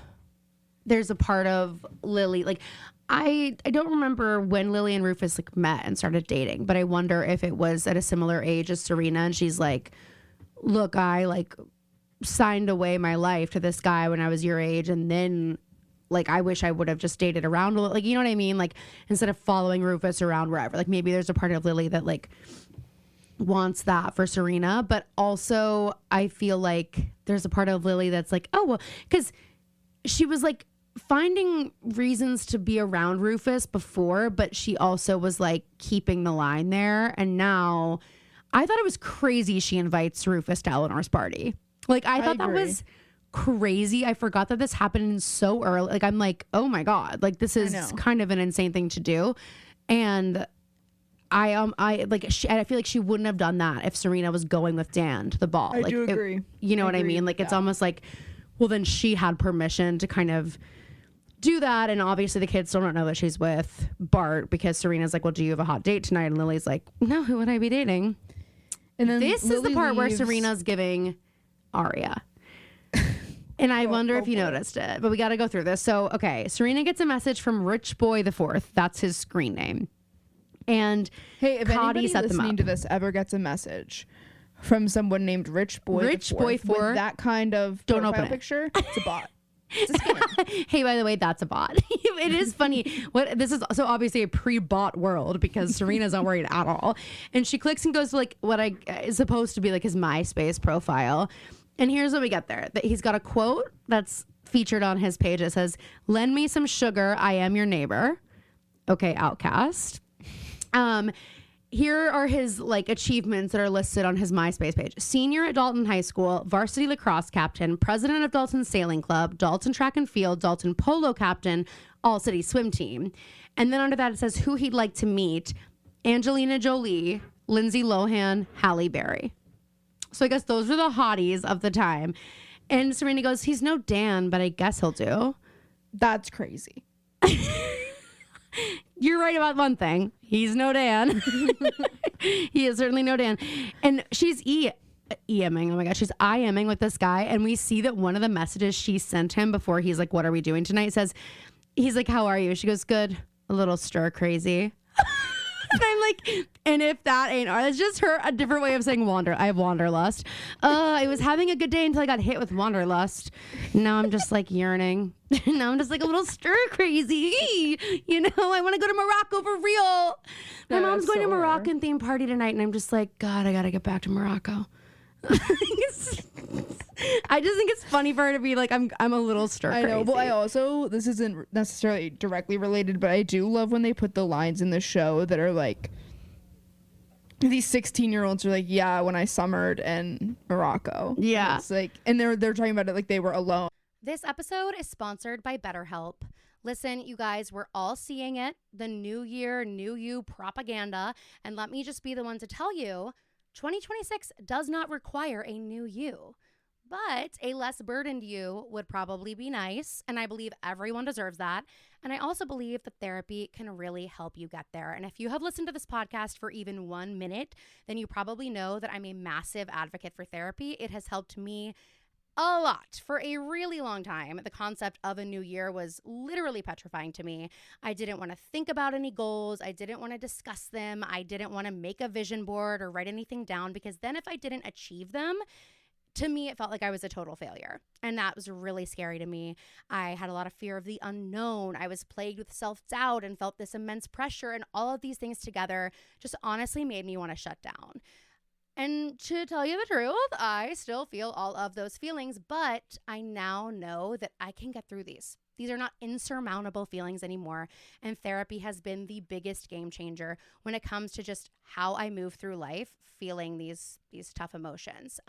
there's a part of Lily, like, I don't remember when Lily and Rufus like met and started dating, but I wonder if it was at a similar age as Serena, and she's like, look, I like signed away my life to this guy when I was your age, and then like, I wish I would have just dated around a little, like, you know what I mean? Like, instead of following Rufus around wherever, like maybe there's a part of Lily that like wants that for Serena, but also I feel like there's a part of Lily that's like, oh, well, because she was like finding reasons to be around Rufus before, but she also was like keeping the line there. And now I thought it was crazy she invites Rufus to Eleanor's party. Like, I thought that was crazy. I forgot that this happened so early. Like, I'm like, oh my God, like this is kind of an insane thing to do. And I feel like she wouldn't have done that if Serena was going with Dan to the ball. I like, do agree. You know what I mean? Like, it's almost like, well, then she had permission to kind of do that. And obviously the kids still don't know that she's with Bart, because Serena's like, well, do you have a hot date tonight? And Lily's like, no, who would I be dating? And then this is the part where Serena's giving Aria. And I wonder if you noticed it, but we got to go through this. So, okay, Serena gets a message from Rich Boy the Fourth. That's his screen name. And hey, if Cody anybody listening to this ever gets a message from someone named Rich Boy the Fourth with that kind of don't open picture, it's a bot. It's a scam. Hey, by the way, that's a bot. It is funny. This is so obviously a pre-bot world, because Serena's not worried at all. And she clicks and goes to like what is supposed to be like his MySpace profile. And here's what we get there. That he's got a quote that's featured on his page. It says, "Lend me some sugar. I am your neighbor." Okay, Outcast. here are his like achievements that are listed on his MySpace page. Senior at Dalton High School, varsity lacrosse captain, president of Dalton Sailing Club, Dalton Track and Field, Dalton Polo captain, all city swim team. And then under that it says who he'd like to meet: Angelina Jolie, Lindsay Lohan, Halle Berry. So I guess those were the hotties of the time. And Serena goes, he's no Dan, but I guess he'll do. That's crazy. You're right about one thing. He's no Dan. He is certainly no Dan. And she's EMing. Oh my God. She's IMing with this guy. And we see that one of the messages she sent him before he's like, what are we doing tonight? Says, he's like, how are you? She goes, good. A little stir crazy. And I'm like, and if that ain't art, it's just her a different way of saying wander. I have wanderlust. I was having a good day until I got hit with wanderlust. Now I'm just like yearning. Now I'm just like a little stir crazy. You know, I want to go to Morocco for real. My mom's going to a Moroccan themed party tonight, and I'm just like, God, I gotta get back to Morocco. I just think it's funny for her to be like, I'm a little stir crazy. I know. Well, I also, this isn't necessarily directly related, but I do love when they put the lines in the show that are like, these 16-year-olds are like, yeah, when I summered in Morocco. Yeah. It's like, and they're talking about it like they were alone. This episode is sponsored by BetterHelp. Listen, you guys, we're all seeing it, the new year, new you propaganda. And let me just be the one to tell you, 2026 does not require a new you, but a less burdened you would probably be nice. And I believe everyone deserves that. And I also believe that therapy can really help you get there. And if you have listened to this podcast for even 1 minute, then you probably know that I'm a massive advocate for therapy. It has helped me a lot. For a really long time, the concept of a new year was literally petrifying to me. I didn't want to think about any goals. I didn't want to discuss them. I didn't want to make a vision board or write anything down, because then if I didn't achieve them, to me, it felt like I was a total failure. And that was really scary to me. I had a lot of fear of the unknown. I was plagued with self-doubt and felt this immense pressure. And all of these things together just honestly made me want to shut down. And to tell you the truth, I still feel all of those feelings, but I now know that I can get through these. These are not insurmountable feelings anymore. And therapy has been the biggest game changer when it comes to just how I move through life, feeling these tough emotions.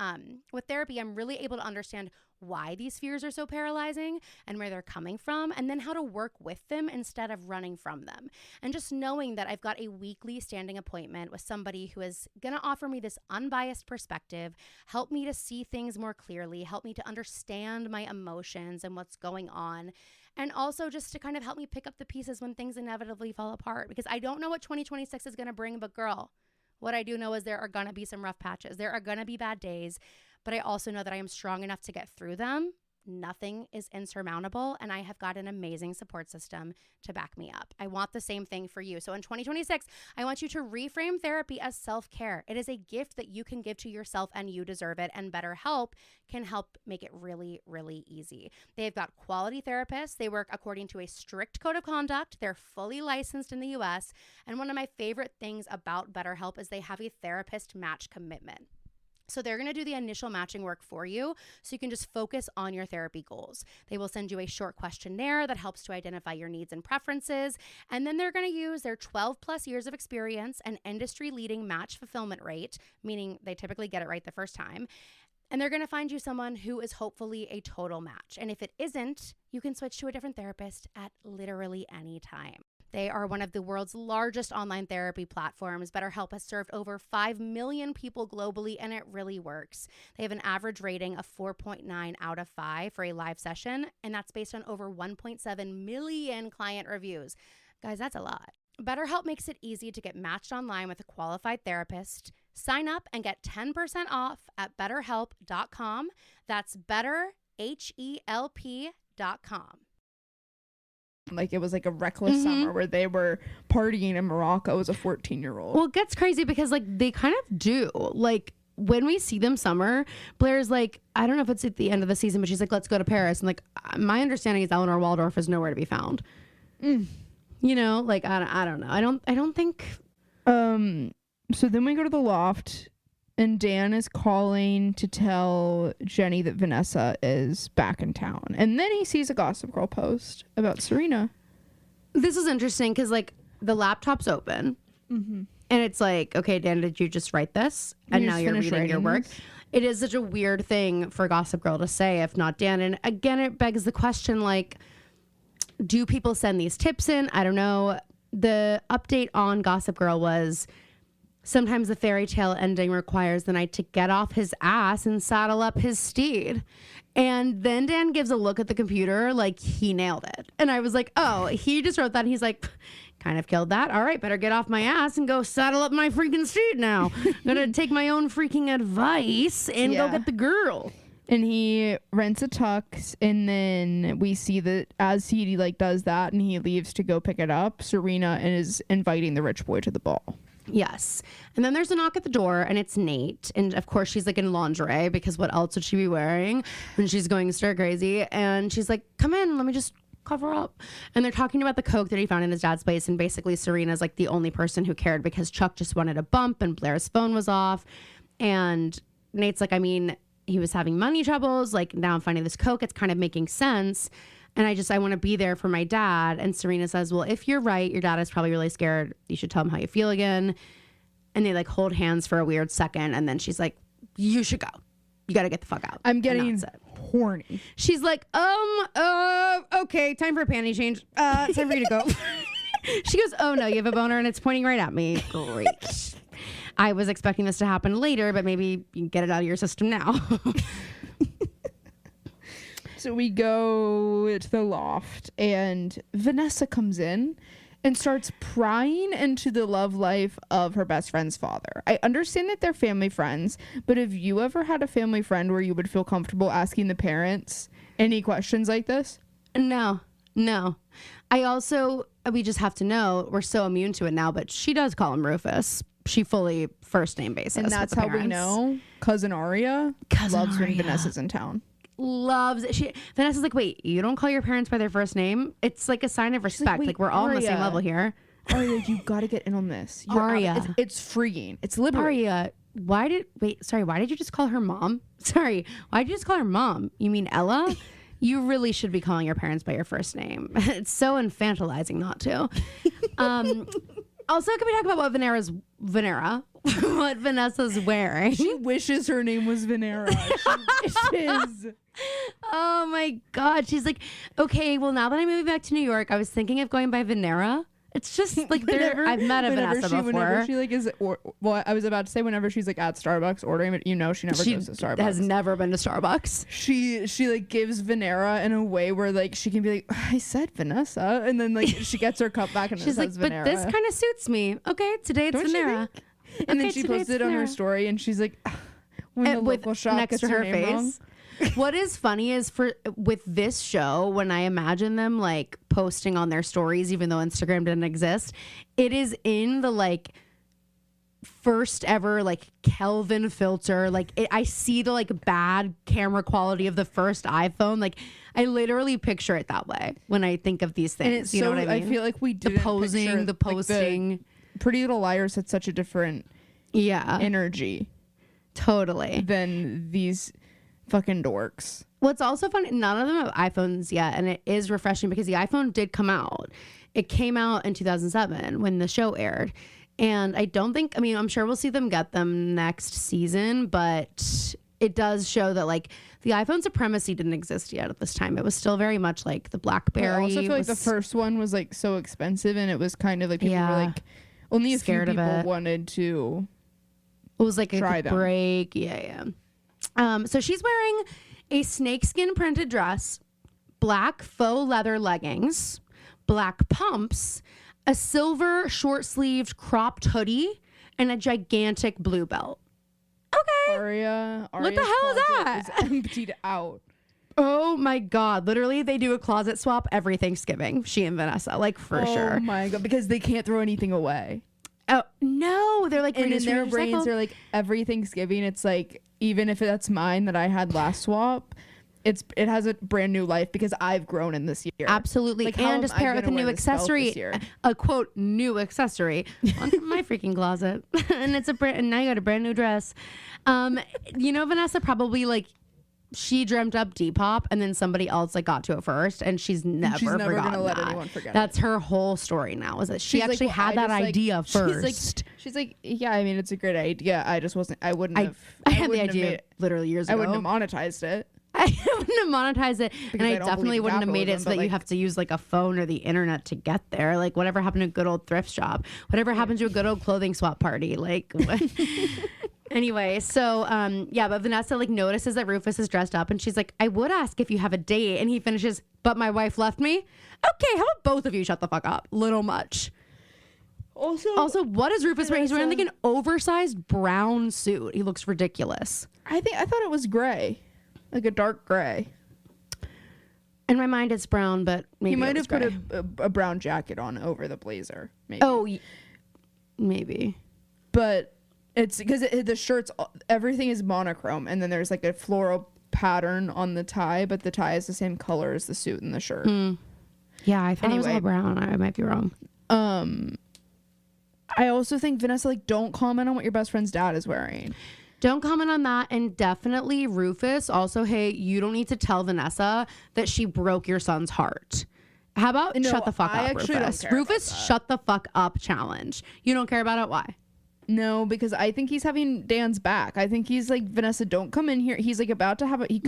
With therapy, I'm really able to understand why these fears are so paralyzing and where they're coming from, and then how to work with them instead of running from them. And just knowing that I've got a weekly standing appointment with somebody who is going to offer me this unbiased perspective, help me to see things more clearly, help me to understand my emotions and what's going on, and also just to kind of help me pick up the pieces when things inevitably fall apart. Because I don't know what 2026 is going to bring, but girl, what I do know is there are going to be some rough patches. There are going to be bad days, but I also know that I am strong enough to get through them. Nothing is insurmountable, and I have got an amazing support system to back me up. I want the same thing for you. So in 2026, I want you to reframe therapy as self-care. It is a gift that you can give to yourself, and you deserve it. And BetterHelp can help make it really, really easy. They've got quality therapists. They work according to a strict code of conduct. They're fully licensed in the US. And one of my favorite things about BetterHelp is they have a therapist match commitment. So they're going to do the initial matching work for you so you can just focus on your therapy goals. They will send you a short questionnaire that helps to identify your needs and preferences. And then they're going to use their 12 plus years of experience and industry leading match fulfillment rate, meaning they typically get it right the first time. And they're going to find you someone who is hopefully a total match. And if it isn't, you can switch to a different therapist at literally any time. They are one of the world's largest online therapy platforms. BetterHelp has served over 5 million people globally, and it really works. They have an average rating of 4.9 out of 5 for a live session, and that's based on over 1.7 million client reviews. Guys, that's a lot. BetterHelp makes it easy to get matched online with a qualified therapist. Sign up and get 10% off at betterhelp.com. That's betterhelp.com. Like it was like a reckless summer where they were partying in Morocco as a 14-year-old. Well, it gets crazy because like they kind of do. Like when we see them summer, Blair's like, I don't know if it's at the end of the season, but she's like, let's go to Paris. And like my understanding is Eleanor Waldorf is nowhere to be found. You know, like I don't know. I don't think. So then we go to the loft. And Dan is calling to tell Jenny that Vanessa is back in town. And then he sees a Gossip Girl post about Serena. This is interesting because, like, the laptop's open. And it's like, okay, Dan, did you just write this? And now you're reading your work. It is such a weird thing for Gossip Girl to say, if not Dan. And again, it begs the question, like, do people send these tips in? I don't know. The update on Gossip Girl was sometimes the fairy tale ending requires the knight to get off his ass and saddle up his steed. And then Dan gives a look at the computer like he nailed it. And I was like, oh, he just wrote that. And he's like, kind of killed that. All right, better get off my ass and go saddle up my freaking steed now. I'm gonna take my own freaking advice and go get the girl. And he rents a tux, and then we see that as he like does that and he leaves to go pick it up, Serena is inviting the rich boy to the ball. Yes. And then there's a knock at the door, and it's Nate. And of course she's like in lingerie, because what else would she be wearing when she's going stir crazy? And she's like, come in, let me just cover up. And they're talking about the coke that he found in his dad's place, and basically Serena's like the only person who cared because Chuck just wanted a bump and Blair's phone was off. And Nate's like, I mean, he was having money troubles, like now I'm finding this coke, it's kind of making sense, and I want to be there for my dad. And Serena says, well, if you're right, your dad is probably really scared, you should tell him how you feel again. And they like hold hands for a weird second, and then she's like, you should go, you got to get the fuck out. I'm getting horny. She's like, okay, time for a panty change. It's time for you to go. She goes, oh no, you have a boner and it's pointing right at me. Great. I was expecting this to happen later, but maybe you can get it out of your system now. So we go to the loft, and Vanessa comes in and starts prying into the love life of her best friend's father. I understand that they're family friends, but have you ever had a family friend where you would feel comfortable asking the parents any questions like this? No. We just have to know, we're so immune to it now, but she does call him Rufus. She fully first name basis. And that's how we know Cousin Aria loves when Vanessa's in town. Loves it. Vanessa's like, wait, you don't call your parents by their first name? It's like a sign of respect. Like we're all on the same level here. Aria, you gotta get in on this. Aria. It's freeing. It's liberating. Aria, why did you just call her mom? Sorry, why did you just call her mom? You mean Ella? You really should be calling your parents by your first name. It's so infantilizing not to. Also, can we talk about what what Vanessa's wearing? She wishes her name was Venera. She wishes. Oh my God. She's like, okay, well, now that I'm moving back to New York, I was thinking of going by Venera. It's just like I've met a Vanessa before. Whenever she like I was about to say whenever she's like at Starbucks ordering, but she never goes to Starbucks. Has never been to Starbucks. She like gives Venera in a way where like she can be like, I said Vanessa, and then like she gets her cup back and she's like, Venera. But this kind of suits me. Okay, today it's Venera. And then she posted it on her story, and she's like, when the local shop next to her face. Wrong. What is funny is with this show, when I imagine them like posting on their stories, even though Instagram didn't exist, it is in the like first ever like Kelvin filter. Like I see the like bad camera quality of the first iPhone. Like I literally picture it that way when I think of these things. You know what I mean? I feel like we did the posing, the posting. Like Pretty Little Liars had such a different energy. Totally. Than these fucking dorks. What's also funny, none of them have iPhones yet, and it is refreshing because the iPhone did come out. It came out in 2007 when the show aired, and I'm sure we'll see them get them next season, but it does show that like the iPhone supremacy didn't exist yet at this time. It was still very much like the BlackBerry. I also feel like the first one was like so expensive, and it was kind of like people were like only a few people wanted to. It was like a break. Yeah. So she's wearing a snakeskin printed dress, black faux leather leggings, black pumps, a silver short-sleeved cropped hoodie, and a gigantic blue belt. Okay. Aria's what the hell is that? Is emptied out. Oh my God. Literally, they do a closet swap every Thanksgiving, she and Vanessa, like for sure. Oh my God. Because they can't throw anything away. Oh, no. They're like, and in their brains, they're like, every Thanksgiving, it's like, even if that's mine that I had last swap, it has a brand new life because I've grown in this year. Absolutely. Like, and just pair it with a new accessory, a quote, new accessory onto my freaking closet. And it's and now you got a brand new dress. Vanessa probably like she dreamt up Depop and then somebody else like got to it first and she's never forgotten gonna let that. anyone forget That's her whole story now, is that she actually had that idea first. She's like, yeah, I mean, it's a great idea. I just wasn't, I had the idea literally years ago. I wouldn't have monetized it. I wouldn't have monetized it, and I definitely wouldn't have made it so that you have to use like a phone or the internet to get there. Like whatever happened to a good old thrift shop, whatever happened to a good old clothing swap party. Like anyway, so but Vanessa like notices that Rufus is dressed up, and she's like, I would ask if you have a date, and he finishes, but my wife left me. Okay, how about both of you shut the fuck up? Little much. Also, what is Rufus wearing? He's wearing like an oversized brown suit. He looks ridiculous. I thought it was gray. Like a dark gray. In my mind, it's brown, but maybe he might have gray. put a brown jacket on over the blazer. Maybe. Oh, maybe. But it's because the shirts, everything is monochrome, and then there's like a floral pattern on the tie, but the tie is the same color as the suit and the shirt. Yeah, I thought it was all brown. I might be wrong. I also think, Vanessa, like, don't comment on what your best friend's dad is wearing. Don't comment on that. And definitely Rufus. Also, hey, you don't need to tell Vanessa that she broke your son's heart. How about shut the fuck up, Rufus? Rufus, shut the fuck up challenge. You don't care about it? Why? No, because I think he's having Dan's back. I think he's like, Vanessa, don't come in here. He's like about to have he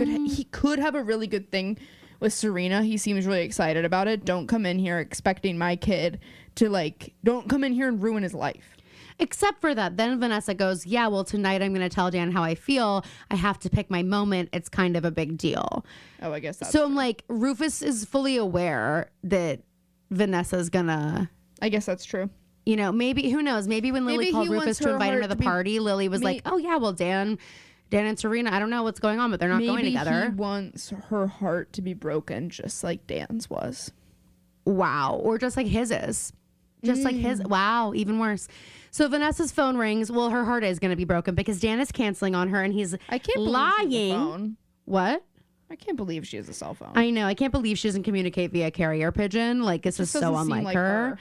could have a really good thing with Serena. He seems really excited about it. Don't come in here expecting my kid to like, don't come in here and ruin his life. Except for that, then Vanessa goes, yeah, well, tonight I'm going to tell Dan how I feel. I have to pick my moment. It's kind of a big deal. Oh, I guess that's so. True. I'm like, Rufus is fully aware that Vanessa's gonna. I guess that's true. You know, maybe, who knows? Maybe when Lily called Rufus to invite him to the party, Lily was like, oh, yeah, well, Dan and Serena, I don't know what's going on, but they're not going together. Maybe he wants her heart to be broken just like Dan's was. Wow. Or just like his is. Just like his. Wow. Even worse. So Vanessa's phone rings. Well, her heart is going to be broken because Dan is canceling on her and he's I can't lying. She has a phone. What? I can't believe she has a cell phone. I know. I can't believe she doesn't communicate via carrier pigeon. Like, this is so unlike her.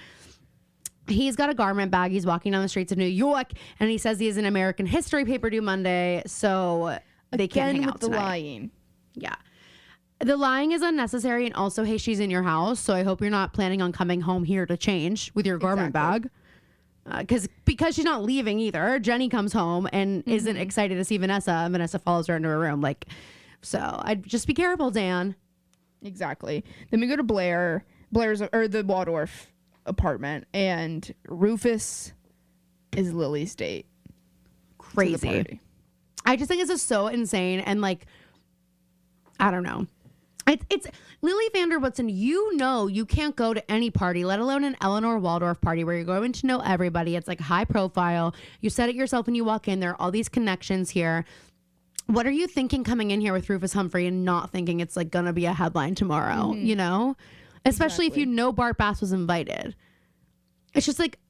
He's got a garment bag. He's walking down the streets of New York and he says he has an American history paper due Monday. So they can't hang out tonight. The lying. Yeah. The lying is unnecessary. And also, hey, she's in your house. So I hope you're not planning on coming home here to change with your garment bag. Because she's not leaving either. Jenny comes home and isn't excited to see Vanessa. And Vanessa follows her into her room. Like, so I'd just be careful, Dan. Exactly. Then we go to the Waldorf apartment, and Rufus is Lily's date. Crazy. I just think this is so insane. And like, I don't know. It's Lily Vanderwoodson. You know, you can't go to any party, let alone an Eleanor Waldorf party where you're going to know everybody. It's like high profile. You said it yourself when you walk in. There are all these connections here. What are you thinking coming in here with Rufus Humphrey and not thinking it's like going to be a headline tomorrow, you know? Especially if you know Bart Bass was invited. It's just like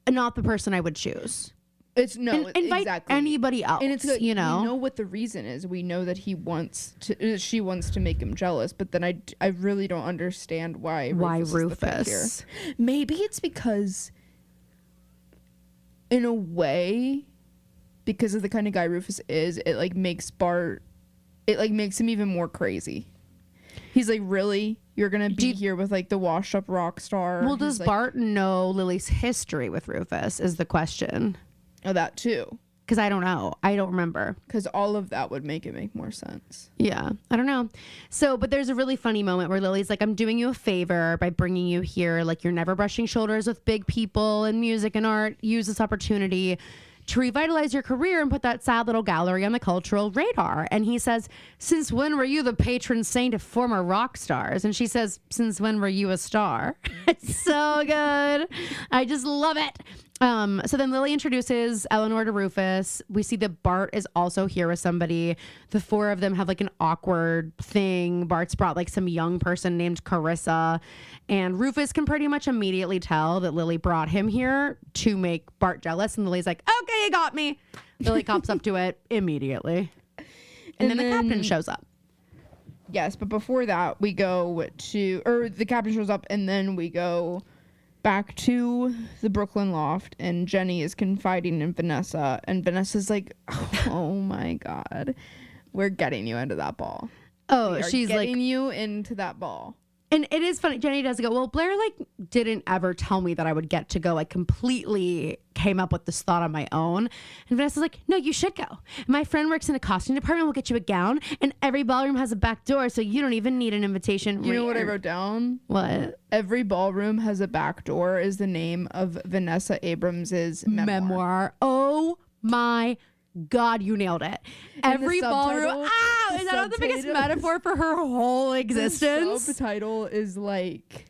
not the person I would choose. It's invite exactly anybody else. And it's like, you know what the reason is. We know that she wants to make him jealous, but then I really don't understand why Rufus is the pick here. Maybe it's because, in a way, because of the kind of guy Rufus is, it like makes Bart, it like makes him even more crazy. He's like, really? You're going to be here with like the washed up rock star? Well, does Bart know Lily's history with Rufus is the question. Oh, that too. Because I don't know. I don't remember. Because all of that would make it make more sense. Yeah. I don't know. So, but there's a really funny moment where Lily's like, I'm doing you a favor by bringing you here. Like, you're never brushing shoulders with big people in music and art. Use this opportunity to revitalize your career and put that sad little gallery on the cultural radar. And he says, since when were you the patron saint of former rock stars? And she says, since when were you a star? It's so good. I just love it. So then Lily introduces Eleanor to Rufus. We see that Bart is also here with somebody. The four of them have like an awkward thing. Bart's brought like some young person named Carissa. And Rufus can pretty much immediately tell that Lily brought him here to make Bart jealous. And Lily's like, okay, you got me. Lily cops up to it immediately. And then the captain shows up. Yes, but before that, the captain shows up and then we go back to the Brooklyn loft, and Jenny is confiding in Vanessa, and Vanessa's like, oh my God, we're getting you into that ball. Oh, she's getting you into that ball. And it is funny. Jenny does go, well, Blair didn't ever tell me that I would get to go. I completely came up with this thought on my own. And Vanessa's like, no, you should go. My friend works in a costume department. We'll get you a gown. And every ballroom has a back door, so you don't even need an invitation. You know what I wrote down? What? Every ballroom has a back door is the name of Vanessa Abrams's memoir. Oh my God, you nailed it. Every ballroom. Is that not the biggest metaphor for her whole existence? The subtitle is like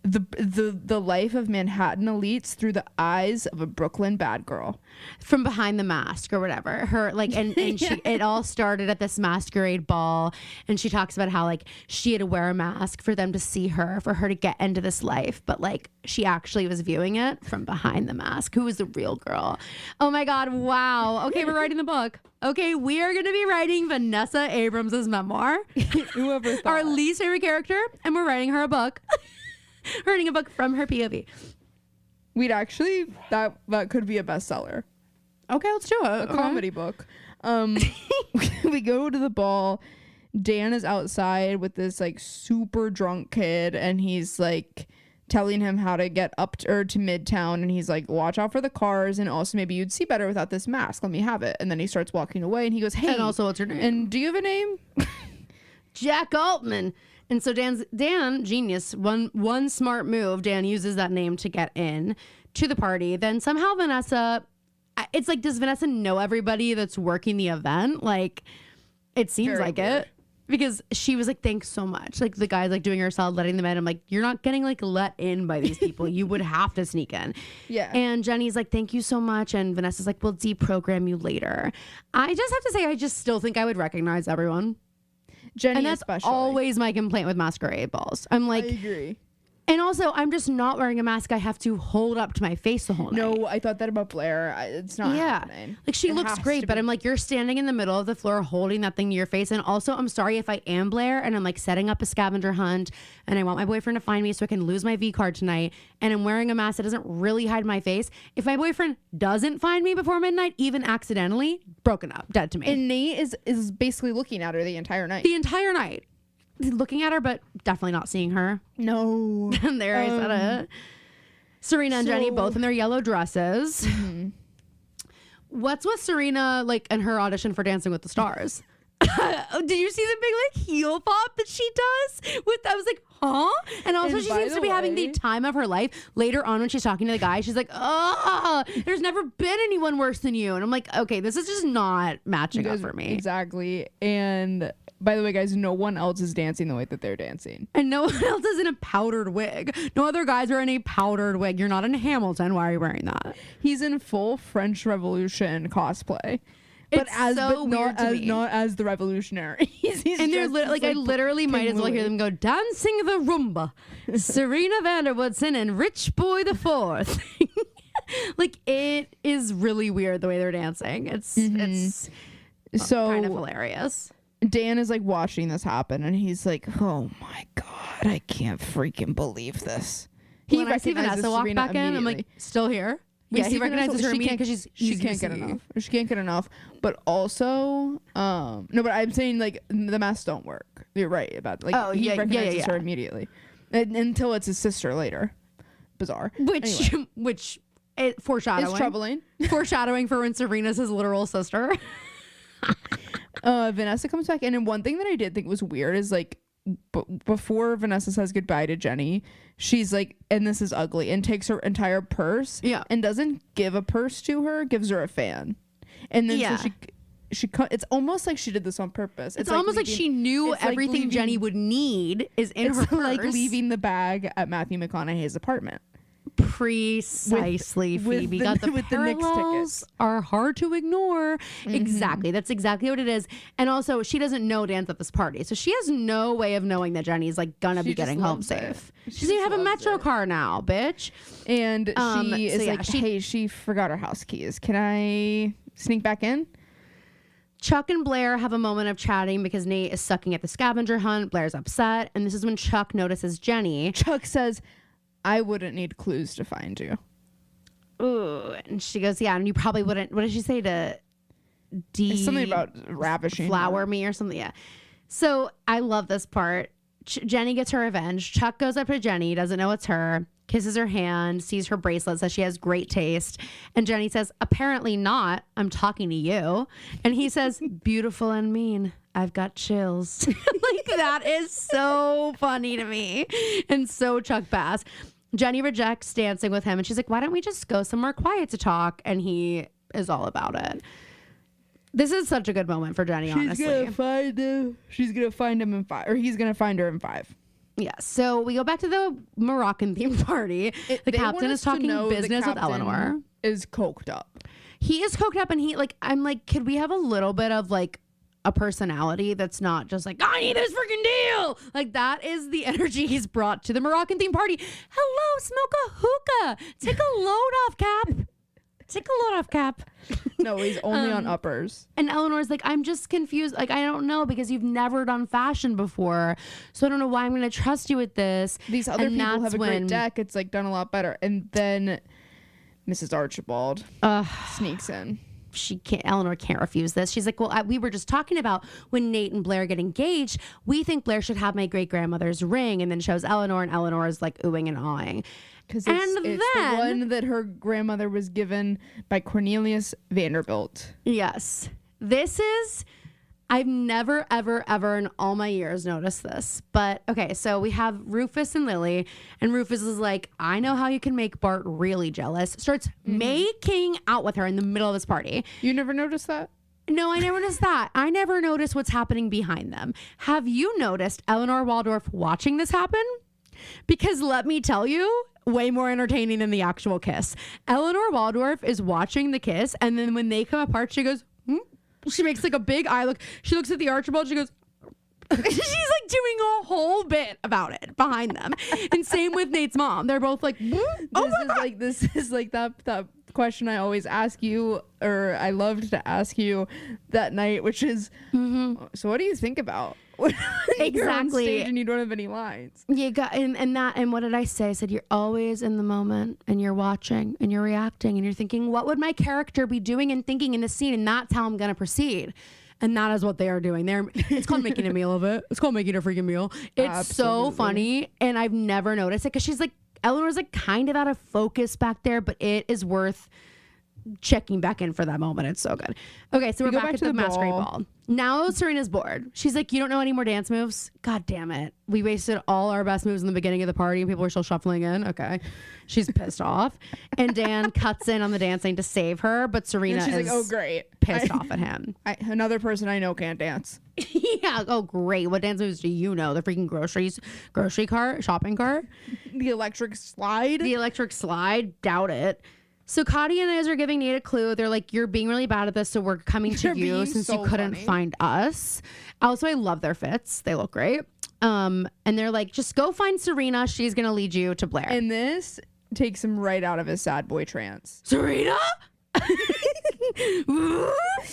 the life of Manhattan elites through the eyes of a Brooklyn bad girl. From behind the mask or whatever. Her like and she it all started at this masquerade ball, and she talks about how like she had to wear a mask for them to see her, for her to get into this life, but like she actually was viewing it from behind the mask. Who was the real girl? Oh my God, wow. Okay, we're writing the book. Okay, we are going to be writing Vanessa Abrams's memoir. Whoever thought. Our least favorite character, and we're writing her a book. We're writing a book from her POV. We'd actually that could be a bestseller. Okay, let's do it. A comedy book. We go to the ball. Dan is outside with this like super drunk kid, and he's like telling him how to get up to Midtown, and he's like, watch out for the cars, and also maybe you'd see better without this mask. Let me have it. And then he starts walking away, and he goes, hey, and also what's your name? And do you have a name? Jack Altman. And so Dan, genius, one smart move. Dan uses that name to get in to the party. Then somehow Vanessa, it's like, does Vanessa know everybody that's working the event? Like, it seems Very like weird. it. Because she was like, thanks so much. Like the guy's like doing her solid, letting them in. I'm like, you're not getting like let in by these people. You would have to sneak in. Yeah. And Jenny's like, thank you so much. And Vanessa's like, we'll deprogram you later. I just have to say, I just still think I would recognize everyone. Jenny And that's especially. always my complaint with masquerade balls. I'm like, I agree. and also I'm just not wearing a mask I have to hold up to my face the whole night. No, I thought that about Blair. It's not happening. Like she It looks has great, to but be. I'm like, you're standing in the middle of the floor holding that thing to your face. And also, I'm sorry if I am Blair and I'm like setting up a scavenger hunt and I want my boyfriend to find me so I can lose my V card tonight, and I'm wearing a mask that doesn't really hide my face. If my boyfriend doesn't find me before midnight, even accidentally, broken up, dead to me. And Nate is basically looking at her the entire night. The entire night. Looking at her, but definitely not seeing her. No. And there I said it. Serena and Jenny both in their yellow dresses. Mm-hmm. What's with Serena like and her audition for Dancing with the Stars? Did you see the big like heel pop that she does? I was like, huh? And also And she by seems the to be having the way- time of her life. Later on when she's talking to the guy, she's like, oh, there's never been anyone worse than you. And I'm like, okay, this is just not matching up for me. Exactly. And by the way, guys, no one else is dancing the way that they're dancing. And no one else is in a powdered wig. No other guys are in a powdered wig. You're not in Hamilton. Why are you wearing that? He's in full French Revolution cosplay. But It's so weird to me. not as the revolutionary. He's And they're dressed as, like, I literally might as well hear them go, dancing the rumba. Serena Vanderwoodson and Rich Boy the Fourth. Like, it is really weird the way they're dancing. It's so kind of hilarious. Dan is like watching this happen, and he's like, oh my God, I can't freaking believe this. When I see recognizes Vanessa walk Serena back in, I'm immediately. like, still here? We Yeah, he see Vanessa, recognizes her she immediately can't- because she can't get enough. She can't get enough. But also, no, but I'm saying like the masks don't work. You're right about like he recognizes her immediately, until it's his sister later. Bizarre. Which it foreshadowing. It's troubling. Foreshadowing for when Serena's his literal sister. Vanessa comes back in, and one thing that I did think was weird is like before Vanessa says goodbye to Jenny, she's like, and this is ugly, and takes her entire purse, and doesn't give a purse to her, gives her a fan, and then so it's almost like she did this on purpose. It's almost like she knew everything Jenny would need is in her purse. Like leaving the bag at Matthew McConaughey's apartment. Precisely, Phoebe. Got the with the Knicks parallels tickets. are hard to ignore. Exactly. That's exactly what it is. And also, she doesn't know Dan's at this party, so she has no way of knowing that Jenny's like gonna be getting home safe. She doesn't even have a Metro car now, bitch. And she is like, hey, she forgot her house keys. Can I sneak back in? Chuck and Blair have a moment of chatting because Nate is sucking at the scavenger hunt. Blair's upset, and this is when Chuck notices Jenny. Chuck says, I wouldn't need clues to find you. Ooh, and she goes, yeah, and you probably wouldn't. What did she say to something about ravishing flower me or something. Yeah. So I love this part. Jenny gets her revenge. Chuck goes up to Jenny, doesn't know it's her, kisses her hand, sees her bracelet, says she has great taste. And Jenny says, apparently not. I'm talking to you. And he says, beautiful and mean. I've got chills. Like, that is so funny to me. And so Chuck Bass. Jenny rejects dancing with him. And she's like, why don't we just go somewhere quiet to talk? And he is all about it. This is such a good moment for Jenny, honestly. She's going to find him. She's going to find him in 5. Or he's going to find her in 5. Yeah, so we go back to the Moroccan themed party. The captain is talking business with Eleanor. Is coked up. He is coked up, and I'm like, could we have a little bit of like a personality that's not just like, I need this freaking deal? Like, that is the energy he's brought to the Moroccan themed party. Hello, smoke a hookah. Take a load off, Cap. Take a load off, Cap. No, he's only on uppers. And Eleanor's like, I'm just confused. Like, I don't know, because you've never done fashion before. So I don't know why I'm going to trust you with this. These other people have a great deck. It's like done a lot better. And then Mrs. Archibald sneaks in. Eleanor can't refuse this. She's like, well, we were just talking about when Nate and Blair get engaged. We think Blair should have my great grandmother's ring. And then shows Eleanor, and Eleanor is like oohing and awing. Because it's the one that her grandmother was given by Cornelius Vanderbilt. Yes. I've never, ever, ever in all my years noticed this. But okay, so we have Rufus and Lily. And Rufus is like, I know how you can make Bart really jealous. Starts making out with her in the middle of this party. You never noticed that? No, I never noticed that. I never noticed what's happening behind them. Have you noticed Eleanor Waldorf watching this happen? Because let me tell you, way more entertaining than the actual kiss. Eleanor Waldorf is watching the kiss, and then when they come apart, she goes, she makes like a big eye look. She looks at the Archibald, she goes, she's like doing a whole bit about it behind them. And same with Nate's mom. They're both like, this is like that question I always ask you, or I loved to ask you that night, which is, so what do you think about? Exactly. You're on stage and you don't have any lines. You got and what did I say? I said, you're always in the moment, and you're watching, and you're reacting, and you're thinking, what would my character be doing and thinking in this scene? And that's how I'm gonna proceed. And that is what they are doing. It's called making a meal of it. It's called making a freaking meal. It's Absolutely. So funny, and I've never noticed it, because she's like, Eleanor's like kind of out of focus back there, but it is worth checking back in for that moment. It's so good. Okay, so we're back at the masquerade ball. Now Serena's bored. She's like, you don't know any more dance moves? God damn it. We wasted all our best moves in the beginning of the party and people are still shuffling in. Okay. She's pissed off. And Dan cuts in on the dancing to save her, but Serena is like, oh, great. Pissed off at him. Another person I know can't dance. Yeah. Oh, great. What dance moves do you know? The freaking shopping cart? The electric slide? Doubt it. So Cotty and Iz are giving Nate a clue. They're like, you're being really bad at this, so we're coming to you since you couldn't find us. Also, I love their fits. They look great. And they're like, just go find Serena. She's going to lead you to Blair. And this takes him right out of his sad boy trance. Serena?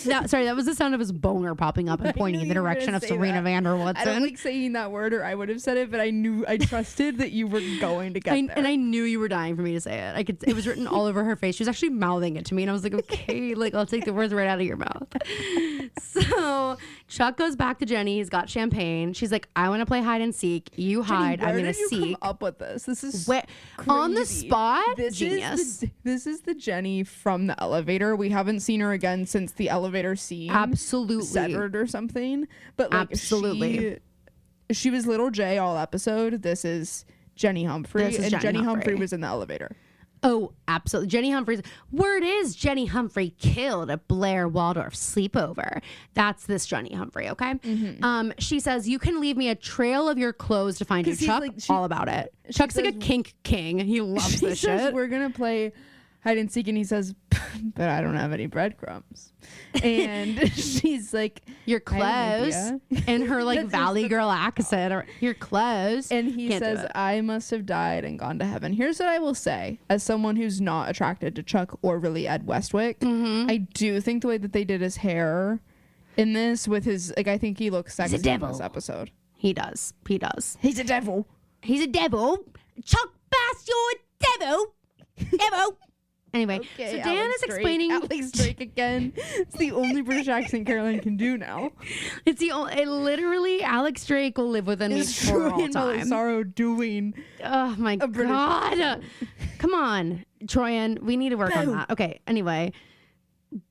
No, sorry, that was the sound of his boner popping up and pointing in the direction of Serena van der Woodsen. I don't like saying that word, or I would have said it, but I trusted that you were going to get there. And I knew you were dying for me to say it. It was written all over her face. She was actually mouthing it to me, and I was like, okay, like, I'll take the words right out of your mouth. So Chuck goes back to Jenny. He's got champagne. She's like, I want to play hide and seek. You hide. I'm gonna seek. Where did you come up with this? This is on the spot. Genius. This is the Jenny from the elevator. We haven't seen her again since the elevator scene. Absolutely. Severed or something. But like, absolutely. She was little J all episode. This is Jenny Humphrey. Jenny Humphrey was in the elevator. Oh, absolutely. Jenny Humphrey's word is Jenny Humphrey killed a Blair Waldorf sleepover. That's this Jenny Humphrey, okay? Mm-hmm. She says, you can leave me a trail of your clothes to find you. Chuck, like, all about it. Chuck's like a kink king. He loves this shit. We're going to play hide and seek, and he says, but I don't have any breadcrumbs. And she's like, your clothes. And her like Valley Girl accent, or your clothes. And he says, I must have died and gone to heaven. Here's what I will say, as someone who's not attracted to Chuck or really Ed Westwick, I do think the way that they did his hair in this with his, like, I think he looks sexy in this episode. He does. He's a devil. Chuck Bass, you're a devil. Devil. Anyway, Okay, so Dan is explaining. Alex Drake again. It's the only British accent Caroline can do now. It's the only. Literally, Alex Drake will live within me for all time. Sorrow doing. Oh my god! Come on, Troyan. We need to work on that. Okay. Anyway,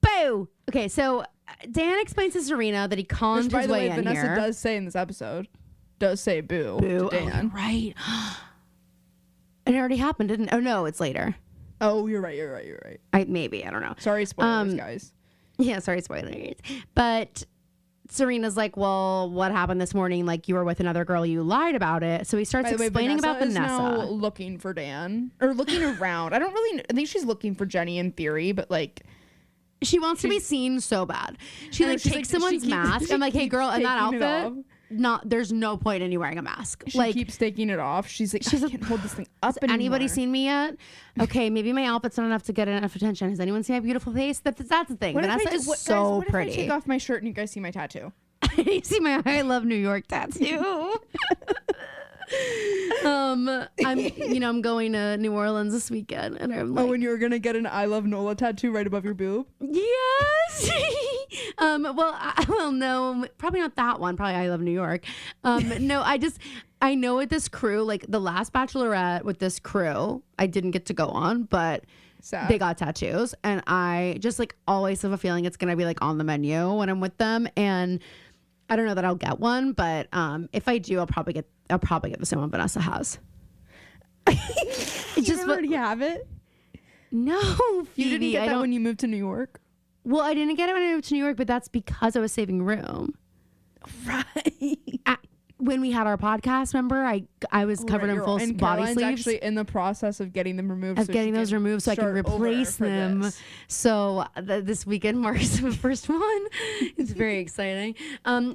boo. Okay, so Dan explains to Serena that he conned his way in Vanessa here. does say in this episode, does say boo to Dan. Oh, right. And it already happened, didn't it? Oh no, it's later. Oh, you're right. I don't know. Sorry, spoilers, guys. Yeah, sorry, spoilers. But Serena's like, well, what happened this morning? Like, you were with another girl, you lied about it. So he starts explaining about Vanessa. Now looking for Dan, or looking around. I think she's looking for Jenny in theory, but like, she wants to be seen so bad. She like takes someone's mask. I'm like, hey girl, in that outfit, there's no point in you wearing a mask. She like, keeps taking it off. She's like, I can't hold this thing up anymore. Anybody seen me yet? Okay, maybe my outfit's not enough to get enough attention. Has anyone seen my beautiful face? That's the thing. Vanessa is so pretty. If I take off my shirt and you guys see my tattoo? You see my I love New York tattoo. I'm going to New Orleans this weekend, and I'm like, and you were gonna get an I love Nola tattoo right above your boob? Yes. No, probably not that one. Probably I love New York. No, I know with this crew, like the last Bachelorette with this crew, I didn't get to go on, but they got tattoos, and I just like always have a feeling it's gonna be like on the menu when I'm with them, and I don't know that I'll get one, but if I do, I'll probably get the same one Vanessa has. You already have it? No, Phoebe, you didn't get that when you moved to New York? Well, I didn't get it when I moved to New York, but that's because I was saving room. Right. When we had our podcast, remember, I was covered in full body sleeves. Actually in the process of getting them removed. Getting those removed so I can replace them. So this weekend marks the first one. It's very exciting.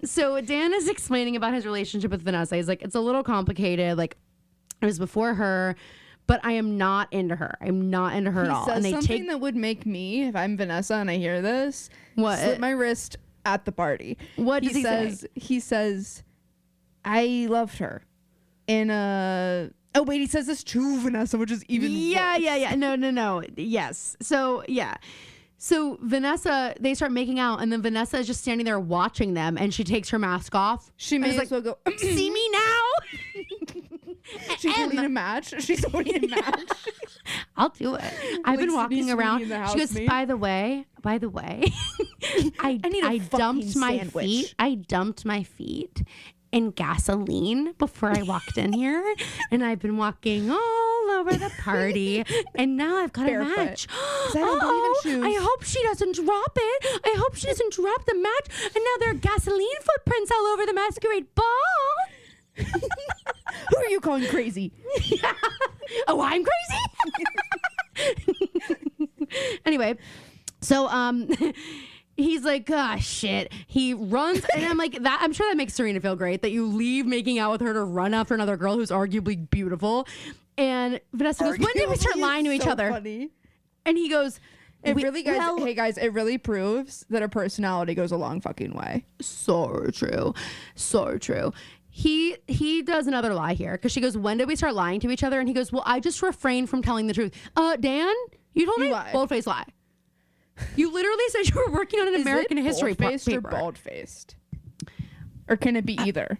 So Dan is explaining about his relationship with Vanessa. He's like, it's a little complicated. Like, it was before her, but I am not into her. I'm not into her at all. He says something that would make me, if I'm Vanessa and I hear this, slit my wrist at the party. What does he say? He says, I loved her in a... Oh, wait, he says this to Vanessa, which is even worse. Yeah. No. Yes. So, yeah. So Vanessa, they start making out, and then Vanessa is just standing there watching them, and she takes her mask off. She may as well go, see me now? She's holding a match. I'll do it. I've been walking around. She goes, by the way, I dumped my feet. I dumped my feet in gasoline before I walked in here, and I've been walking all over the party, and now I've got barefoot. A match. I don't believe in shoes. I hope she doesn't drop it. I hope she doesn't drop the match, and now there are gasoline footprints all over the masquerade ball. Who are you calling crazy? Oh, I'm crazy? Anyway, so he's like, ah, shit. He runs, and I'm like, that. I'm sure that makes Serena feel great that you leave making out with her to run after another girl who's arguably beautiful. And Vanessa goes, when did we start lying to each other? Funny. And he goes, hey guys, it really proves that a personality goes a long fucking way. So true. He does another lie here, because she goes, when did we start lying to each other? And he goes, well, I just refrained from telling the truth. Dan, you told me? Bold-faced lie. You literally said you were working on an American history paper. Or bald-faced? Or can it be either?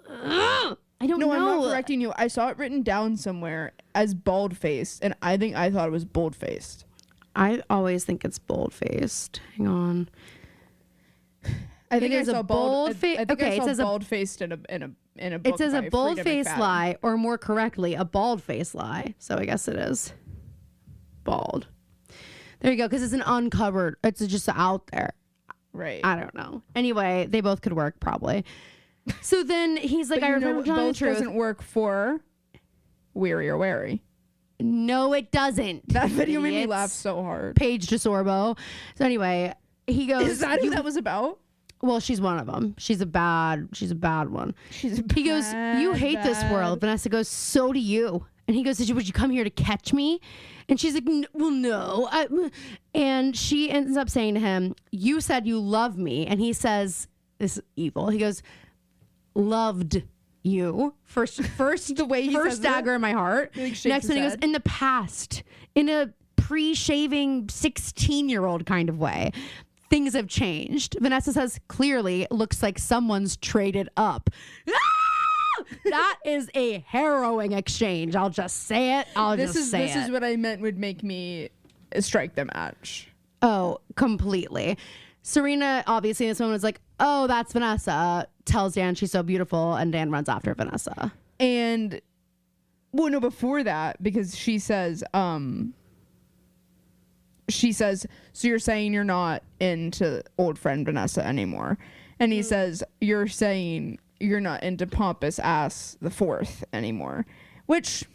I don't know. No, I'm not correcting you. I saw it written down somewhere as bald-faced, and I thought it was bold-faced. I always think it's bold-faced. Hang on. I think it's a bold-faced. I think okay, I saw bald-faced in a book. It says a bold-faced lie, or more correctly, a bald-faced lie. So I guess it is bald. There you go, because it's an uncovered. It's just out there. Right. I don't know. Anyway, they both could work probably. So then he's like, I remember telling the truth. Doesn't work for Weary or Wary. No, it doesn't. That video made me laugh so hard. Paige DeSorbo. So anyway, he goes. Is that who that was about? Well, she's one of them. She's a bad one. He goes, you hate this world. Vanessa goes, so do you. And he goes, would you come here to catch me? And she's like, well, no. And she ends up saying to him, you said you love me. And he says, this is evil. He goes, loved you. First The way he first says dagger it. in my heart. He, like, shakes Next his one he goes, head. in the past, in a pre-shaving 16-year-old kind of way. Things have changed. Vanessa says, clearly, looks like someone's traded up. Ah! That is a harrowing exchange. I'll just say it. This is what I meant would make me strike the match. Oh, completely. Serena, obviously, in this moment is like, oh, that's Vanessa. Tells Dan she's so beautiful, and Dan runs after Vanessa. And, well, no, before that, because she says, so you're saying you're not into old friend Vanessa anymore. And he says, you're saying you're not into pompous ass the fourth anymore. Which,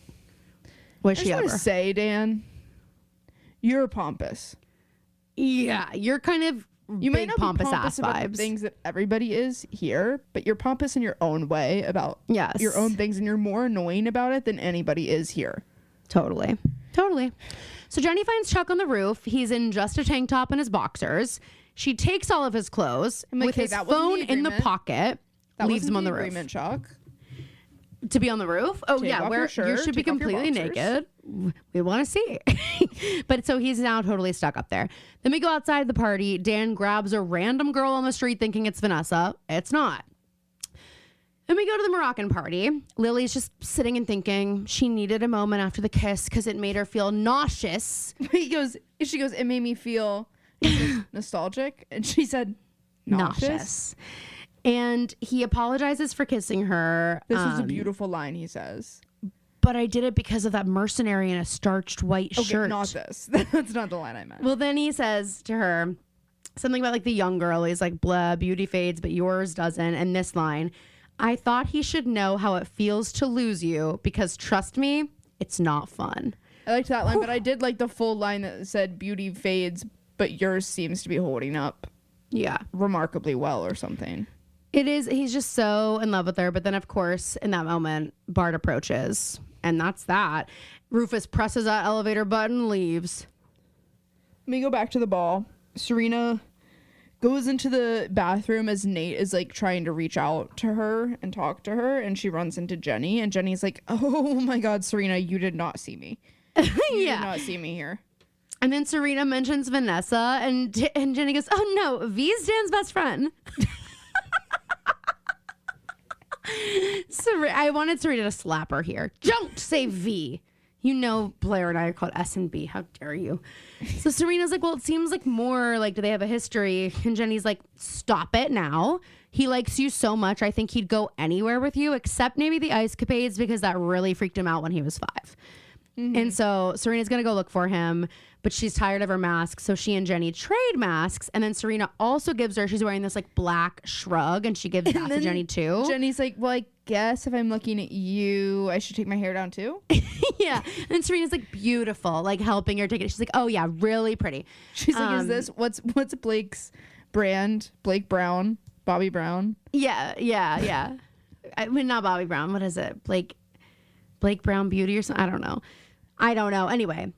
I just want to say, Dan, you're pompous. Yeah, you're kind of You might not pompous be pompous ass about vibes. the things that everybody is here, but you're pompous in your own way about your own things, and you're more annoying about it than anybody is here. Totally. So Jenny finds Chuck on the roof. He's in just a tank top and his boxers. She takes all of his clothes with his phone in the pocket, leaves him on the roof. Chuck. To be on the roof? Oh, Take yeah, off where your shirt, you should be take off your completely boxers. naked. We want to see. But so he's now totally stuck up there. Then we go outside the party. Dan grabs a random girl on the street thinking it's Vanessa. It's not. Then we go to the Moroccan party. Lily's just sitting and thinking she needed a moment after the kiss because it made her feel nauseous. She goes, it made me feel nostalgic. And she said, nauseous. And he apologizes for kissing her. This is a beautiful line, he says. But I did it because of that mercenary in a starched white shirt. Not this. That's not the line I meant. Well, then he says to her something about like the young girl. He's like, blah, beauty fades, but yours doesn't. And this line, I thought he should know how it feels to lose you because trust me, it's not fun. I liked that line, but I did like the full line that said beauty fades, but yours seems to be holding up remarkably well or something. It is. He's just so in love with her. But then, of course, in that moment, Bart approaches. And that's that. Rufus presses that elevator button, leaves. Let me go back to the ball. Serena goes into the bathroom as Nate is like trying to reach out to her and talk to her. And she runs into Jenny. And Jenny's like, oh my God, Serena, you did not see me. You did not see me here. And then Serena mentions Vanessa. And Jenny goes, oh no, V's Dan's best friend. I wanted Serena to slap her here. Don't say V. You know Blair and I are called S and B. How dare you? So Serena's like, well, it seems like more like, do they have a history? And Jenny's like, stop it now. He likes you so much. I think he'd go anywhere with you except maybe the ice capades because that really freaked him out when he was 5. Mm-hmm. And so Serena's going to go look for him, but she's tired of her mask. So she and Jenny trade masks. And then Serena also gives her, she's wearing this like black shrug and she gives that to Jenny too. Jenny's like, well, I guess if I'm looking at you, I should take my hair down too. Yeah. And Serena's like beautiful, like helping her take it. She's like, oh yeah, really pretty. She's like, is this, what's Blake's brand? Blake Brown? Bobby Brown? Yeah. I mean, not Bobby Brown. What is it? Blake Brown Beauty or something? I don't know. Anyway,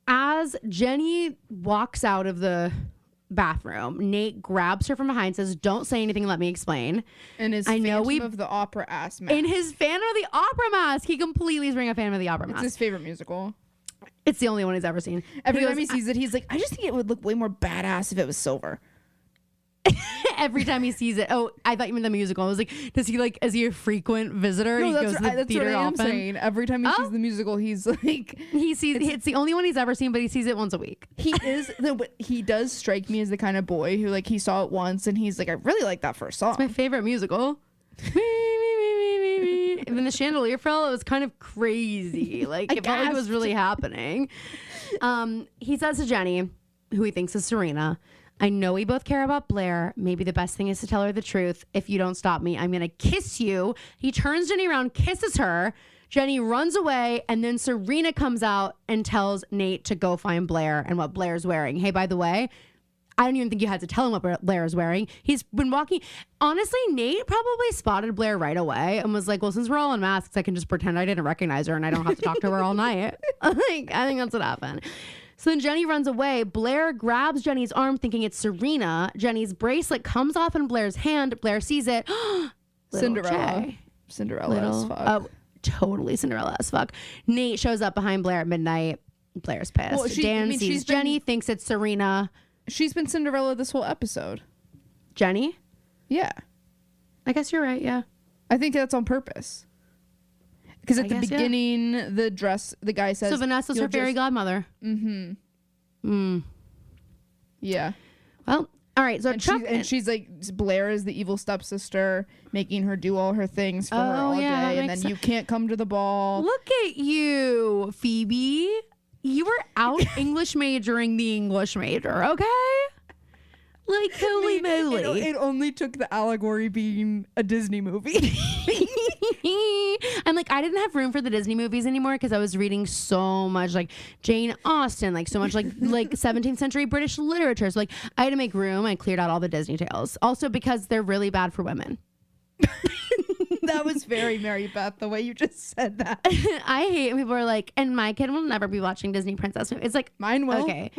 as Jenny walks out of the bathroom, Nate grabs her from behind, says, don't say anything, let me explain. And his Phantom of the Opera ass mask. In his Phantom of the Opera mask. He completely is wearing a Phantom of the Opera mask. It's his favorite musical. It's the only one he's ever seen. Every time he sees it, he's like, I just think it would look way more badass if it was silver. Every time he sees it. Oh, I thought you meant the musical. I was like, is he a frequent visitor? No, he goes to the theater what I am often. saying. Every time he sees the musical, he's like, it's the only one he's ever seen, but he sees it once a week. He does strike me as the kind of boy who like he saw it once and he's like, I really like that first song. It's my favorite musical. When the chandelier fell, it was kind of crazy. Like it felt like it was really happening. He says to Jenny, who he thinks is Serena, I know we both care about Blair. Maybe the best thing is to tell her the truth. If you don't stop me, I'm going to kiss you. He turns Jenny around, kisses her. Jenny runs away, and then Serena comes out and tells Nate to go find Blair and what Blair's wearing. Hey, by the way, I don't even think you had to tell him what Blair is wearing. He's been walking. Honestly, Nate probably spotted Blair right away and was like, well, since we're all in masks, I can just pretend I didn't recognize her and I don't have to talk to her all night. I think that's what happened. So then Jenny runs away. Blair grabs Jenny's arm thinking it's Serena. Jenny's bracelet comes off in Blair's hand. Blair sees it. Cinderella. Jay. Cinderella as fuck. Oh, totally Cinderella as fuck. Nate shows up behind Blair at midnight. Blair's pissed. Well, Dan sees Jenny, thinks it's Serena. She's been Cinderella this whole episode. Jenny? Yeah. I guess you're right, yeah. I think that's on purpose. Because at the beginning, the guy says... So Vanessa's her fairy godmother. Mm-hmm. Yeah. Well, all right. So she's like, Blair is the evil stepsister, making her do all her things for her all day. And then you can't come to the ball. Look at you, Phoebe. You were out English majoring the English major, okay? Like, holy moly. It only took the allegory being a Disney movie. And like, I didn't have room for the Disney movies anymore because I was reading so much like Jane Austen, like so much like 17th century British literature. So like, I had to make room. I cleared out all the Disney tales. Also because they're really bad for women. That was very Mary Beth, the way you just said that. I hate when people are like, and my kid will never be watching Disney princess movies. It's like, mine will. Okay.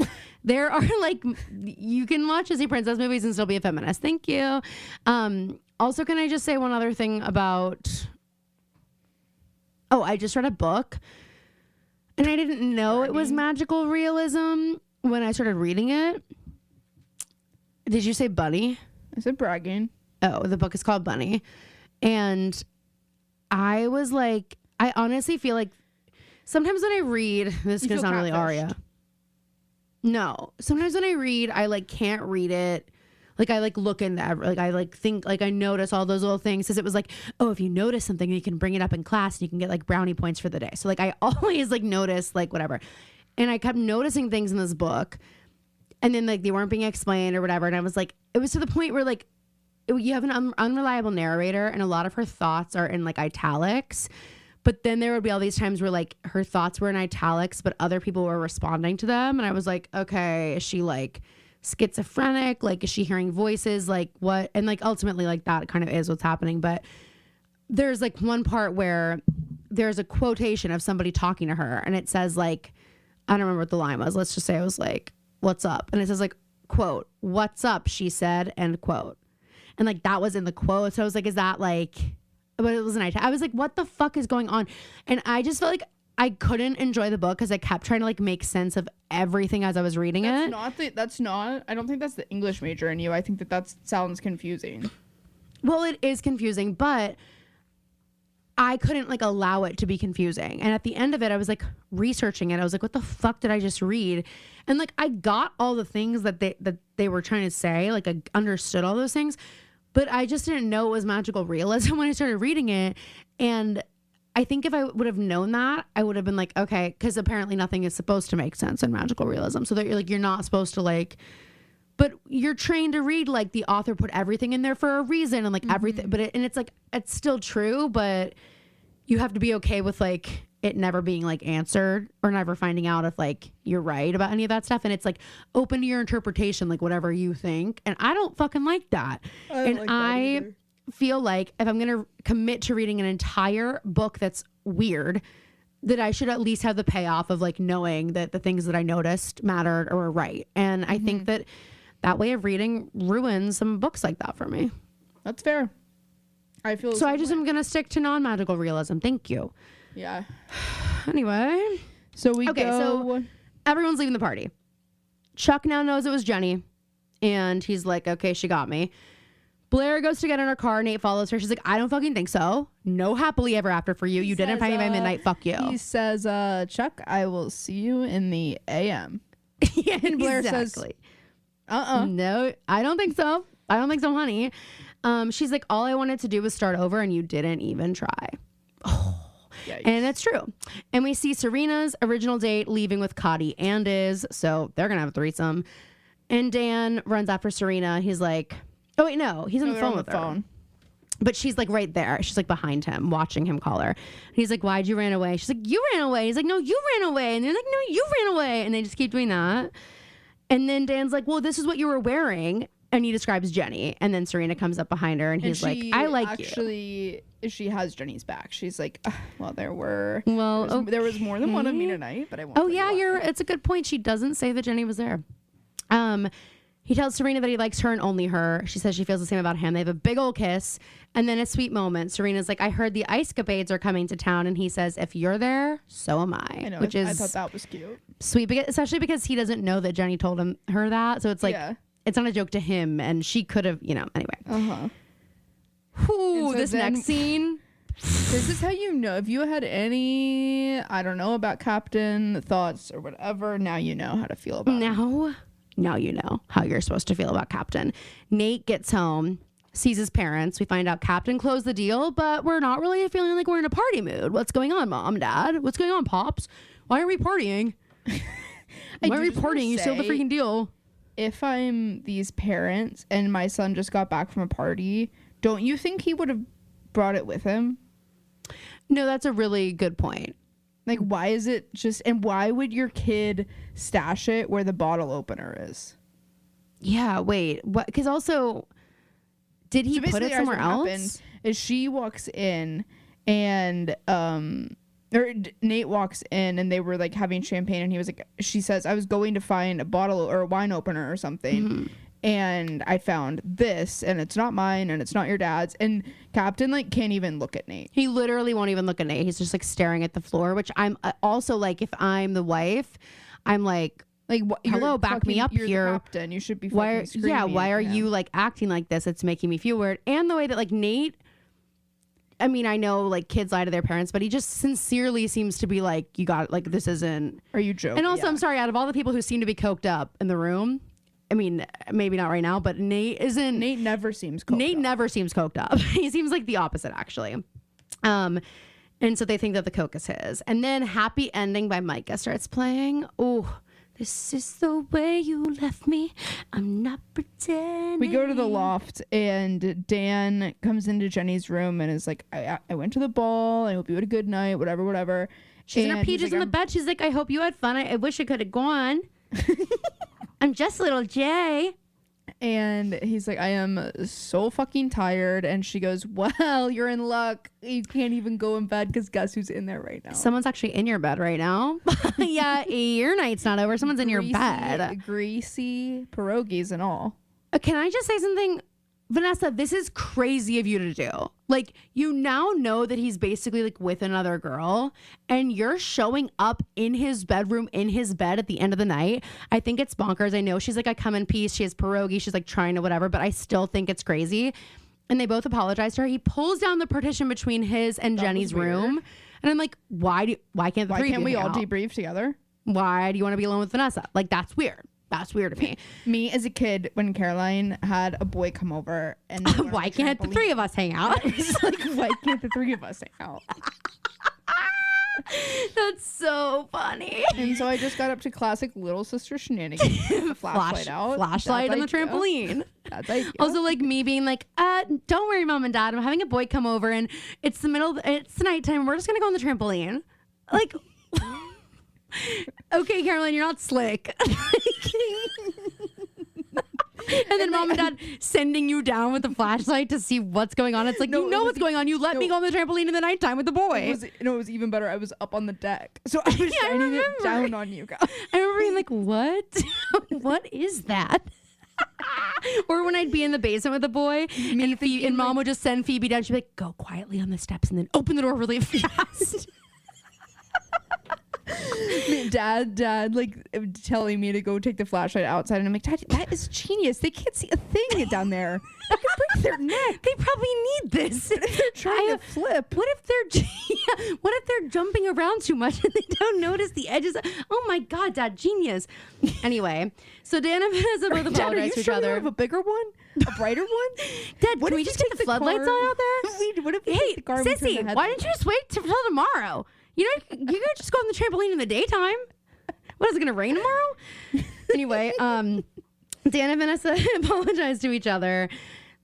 There are like, you can watch Disney princess movies and still be a feminist. Thank you. Also, can I just say one other thing about, I just read a book and I didn't know it was magical realism when I started reading it. Did you say Bunny? I said bragging. Oh, the book is called Bunny. And I was like, I honestly feel like sometimes when I read, this is not really Aria. No, sometimes when I read, I like can't read it. Like I like look into like I like think like I notice all those little things because it was like, oh, if you notice something, you can bring it up in class and you can get like brownie points for the day. So like I always like notice like whatever, and I kept noticing things in this book, and then like they weren't being explained or whatever, and I was like, it was to the point where like. You have an unreliable narrator and a lot of her thoughts are in like italics, but then there would be all these times where like her thoughts were in italics, but other people were responding to them. And I was like, okay, is she like schizophrenic? Like, is she hearing voices? Like what? And like, ultimately like that kind of is what's happening. But there's like one part where there's a quotation of somebody talking to her and it says like, I don't remember what the line was. Let's just say it was like, what's up? And it says like, quote, what's up? She said, end quote. And like that was in the quote. So I was like, is that like, but it was an I was like, what the fuck is going on? And I just felt like I couldn't enjoy the book because I kept trying to like make sense of everything as I was reading it. I don't think that's the English major in you. I think that sounds confusing. Well, it is confusing, but I couldn't like allow it to be confusing. And at the end of it, I was like researching it. I was like, what the fuck did I just read? And like, I got all the things that they were trying to say. Like I understood all those things, but I just didn't know it was magical realism when I started reading it. And I think if I would have known that, I would have been like, okay, because apparently nothing is supposed to make sense in magical realism. So that you're not supposed to like, but you're trained to read like the author put everything in there for a reason and like everything. But it's like, it's still true, but you have to be okay with like it never being like answered or never finding out if like you're right about any of that stuff. And it's like open to your interpretation, like whatever you think. And I don't fucking like that. I feel like if I'm going to commit to reading an entire book that's weird, that I should at least have the payoff of like knowing that the things that I noticed mattered or were right. And I think that way of reading ruins some books like that for me. That's fair. I feel so. I just am going to stick to non-magical realism. Thank you. Yeah. Anyway. So so everyone's leaving the party. Chuck now knows it was Jenny. And he's like, okay, she got me. Blair goes to get in her car. Nate follows her. She's like, I don't fucking think so. No happily ever after for you. You didn't find me by midnight. Fuck you. He says, Chuck, I will see you in the AM. Yeah, and Blair says, no, I don't think so. I don't think so, honey. She's like, all I wanted to do was start over and you didn't even try. Oh. Yikes. And it's true. And we see Serena's original date leaving with Cotty and so they're going to have a threesome. And Dan runs after Serena. He's like, oh, wait, no. He's on the phone with her. But she's like right there. She's like behind him, watching him call her. And he's like, why'd you ran away? She's like, you ran away. He's like, no, you ran away. And they're like, no, you ran away. And they just keep doing that. And then Dan's like, well, this is what you were wearing. And he describes Jenny. And then Serena comes up behind her and he's like, I like you. She has Jenny's back. She's like, well, there was more than one of me tonight, but I won't. Oh yeah, it's a good point. She doesn't say that Jenny was there. He tells Serena that he likes her and only her. She says she feels the same about him. They have a big old kiss. And then a sweet moment. Serena's like, I heard the ice capades are coming to town. And he says, if you're there, so am I. I know. Which I thought that was cute. Sweet, especially because he doesn't know that Jenny told her that. So it's like, it's not a joke to him. And she could have, anyway. Uh-huh. Ooh, so this next scene. This is how you know. If you had any, I don't know, about Captain thoughts or whatever, now you know how to feel about him. Now you know how you're supposed to feel about Captain. Nate gets home, sees his parents. We find out Captain closed the deal, but we're not really feeling like we're in a party mood. What's going on, Mom, Dad? What's going on, Pops? Why are we partying? Why are we partying? You sealed the freaking deal. If I'm these parents and my son just got back from a party, don't you think he would have brought it with him? No, that's a really good point. Like, why is it just, and why would your kid stash it where the bottle opener is? Yeah, wait. What? Because also, did he put it somewhere else? Is she walks in and, Nate walks in and they were like having champagne and he was like, she says, I was going to find a bottle or a wine opener or something. Mm-hmm. And I found this and it's not mine and it's not your dad's. And Captain like can't even look at Nate. He literally won't even look at Nate. He's just like staring at the floor, which I'm also like, if I'm the wife, I'm like hello, back me up you're here. The captain. You should be fucking screaming. Why are you like acting like this? It's making me feel weird. And the way that like Nate, I mean, I know like kids lie to their parents, but he just sincerely seems to be like, you got like, this isn't. Are you joking? And also, I'm sorry, out of all the people who seem to be coked up in the room, I mean, maybe not right now, but Nate isn't. Nate never seems coked up. Nate never seems coked up. He seems like the opposite, actually. And so they think that the coke is his. And then Happy Ending by Micah starts playing. Oh, this is the way you left me. I'm not pretending. We go to the loft and Dan comes into Jenny's room and is like, I went to the ball. I hope you had a good night, whatever. She's in her PJs in the bed. She's like, I hope you had fun. I wish I could have gone. I'm just little Jay. And he's like, I am so fucking tired. And she goes, well, you're in luck. You can't even go in bed because guess who's in there right now? Someone's actually in your bed right now. Yeah, your night's not over. Someone's in your bed. Greasy pierogies and all. Can I just say something? Vanessa, this is crazy of you to do. Like, you now know that he's basically like with another girl and you're showing up in his bedroom, in his bed at the end of the night. I think it's bonkers. I know she's like, I come in peace. She has pierogi. She's like trying to whatever, but I still think it's crazy. And they both apologize to her. He pulls down the partition between his and Jenny's room. And I'm like, why can't we all debrief together? Why do you want to be alone with Vanessa? Like, that's weird. That's weird to me. Me as a kid, when Caroline had a boy come over, and why can't the three of us hang out? It's like, why can't the three of us hang out? That's so funny. And so I just got up to classic little sister shenanigans. The flashlight out. Flashlight on the trampoline. That's idea. Also, like me being like, don't worry, Mom and Dad. I'm having a boy come over, and it's the nighttime. We're just gonna go on the trampoline. Like. Okay, Caroline, you're not slick. And then Mom and Dad sending you down with the flashlight to see what's going on. It's like, what's going on. You let me go on the trampoline in the nighttime with the boy. It was even better. I was up on the deck. So I was shining it down on you guys. I remember being like, what? What is that? Or when I'd be in the basement with the boy and Mom would just send Phoebe down. She'd be like, go quietly on the steps and then open the door really fast. Dad like telling me to go take the flashlight outside, and I'm like, Dad, that is genius. They can't see a thing down there. They could break their neck. They probably need this. What if they're trying to flip? What if they're jumping around too much and they don't notice the edges? Oh my God, Dad, genius. Anyway, so Dan and Vanessa both apologize to each other. You have a bigger one, a brighter one. Dad, can we just take the floodlights on out there? What if hey, sissy, why didn't you just wait till tomorrow? You know, you could just go on the trampoline in the daytime. What, is it going to rain tomorrow? Anyway, Dan and Vanessa apologize to each other.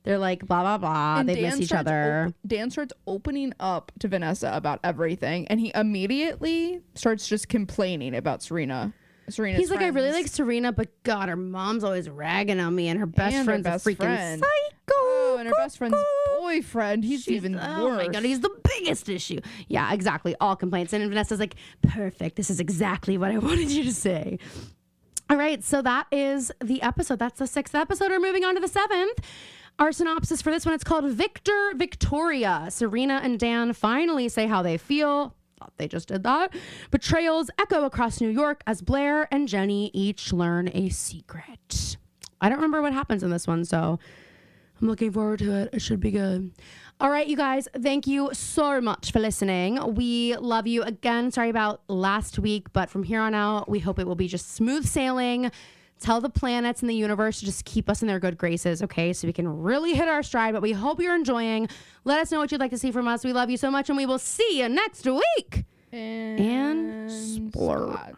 They're like, blah, blah, blah. And they miss each other. Dan starts opening up to Vanessa about everything. And he immediately starts just complaining about Serena. He's like, I really like Serena, but God, her mom's always ragging on me. And her best friend's a freaking psycho. Oh, and her best friend's boyfriend. He's even worse. Oh my God, he's the biggest issue. Yeah, exactly. All complaints. And Vanessa's like, perfect. This is exactly what I wanted you to say. All right, so that is the episode. That's the 6th episode. We're moving on to the 7th. Our synopsis for this one, it's called Victor Victoria. Serena and Dan finally say how they feel. Thought they just did that. Betrayals echo across New York as Blair and Jenny each learn a secret. I don't remember what happens in this one, so I'm looking forward to it. It should be good. All right, you guys, thank you so much for listening. We love you. Again, sorry about last week, but from here on out, we hope it will be just smooth sailing. Tell the planets and the universe to just keep us in their good graces, okay? So we can really hit our stride, but we hope you're enjoying. Let us know what you'd like to see from us. We love you so much, and we will see you next week. And splurge.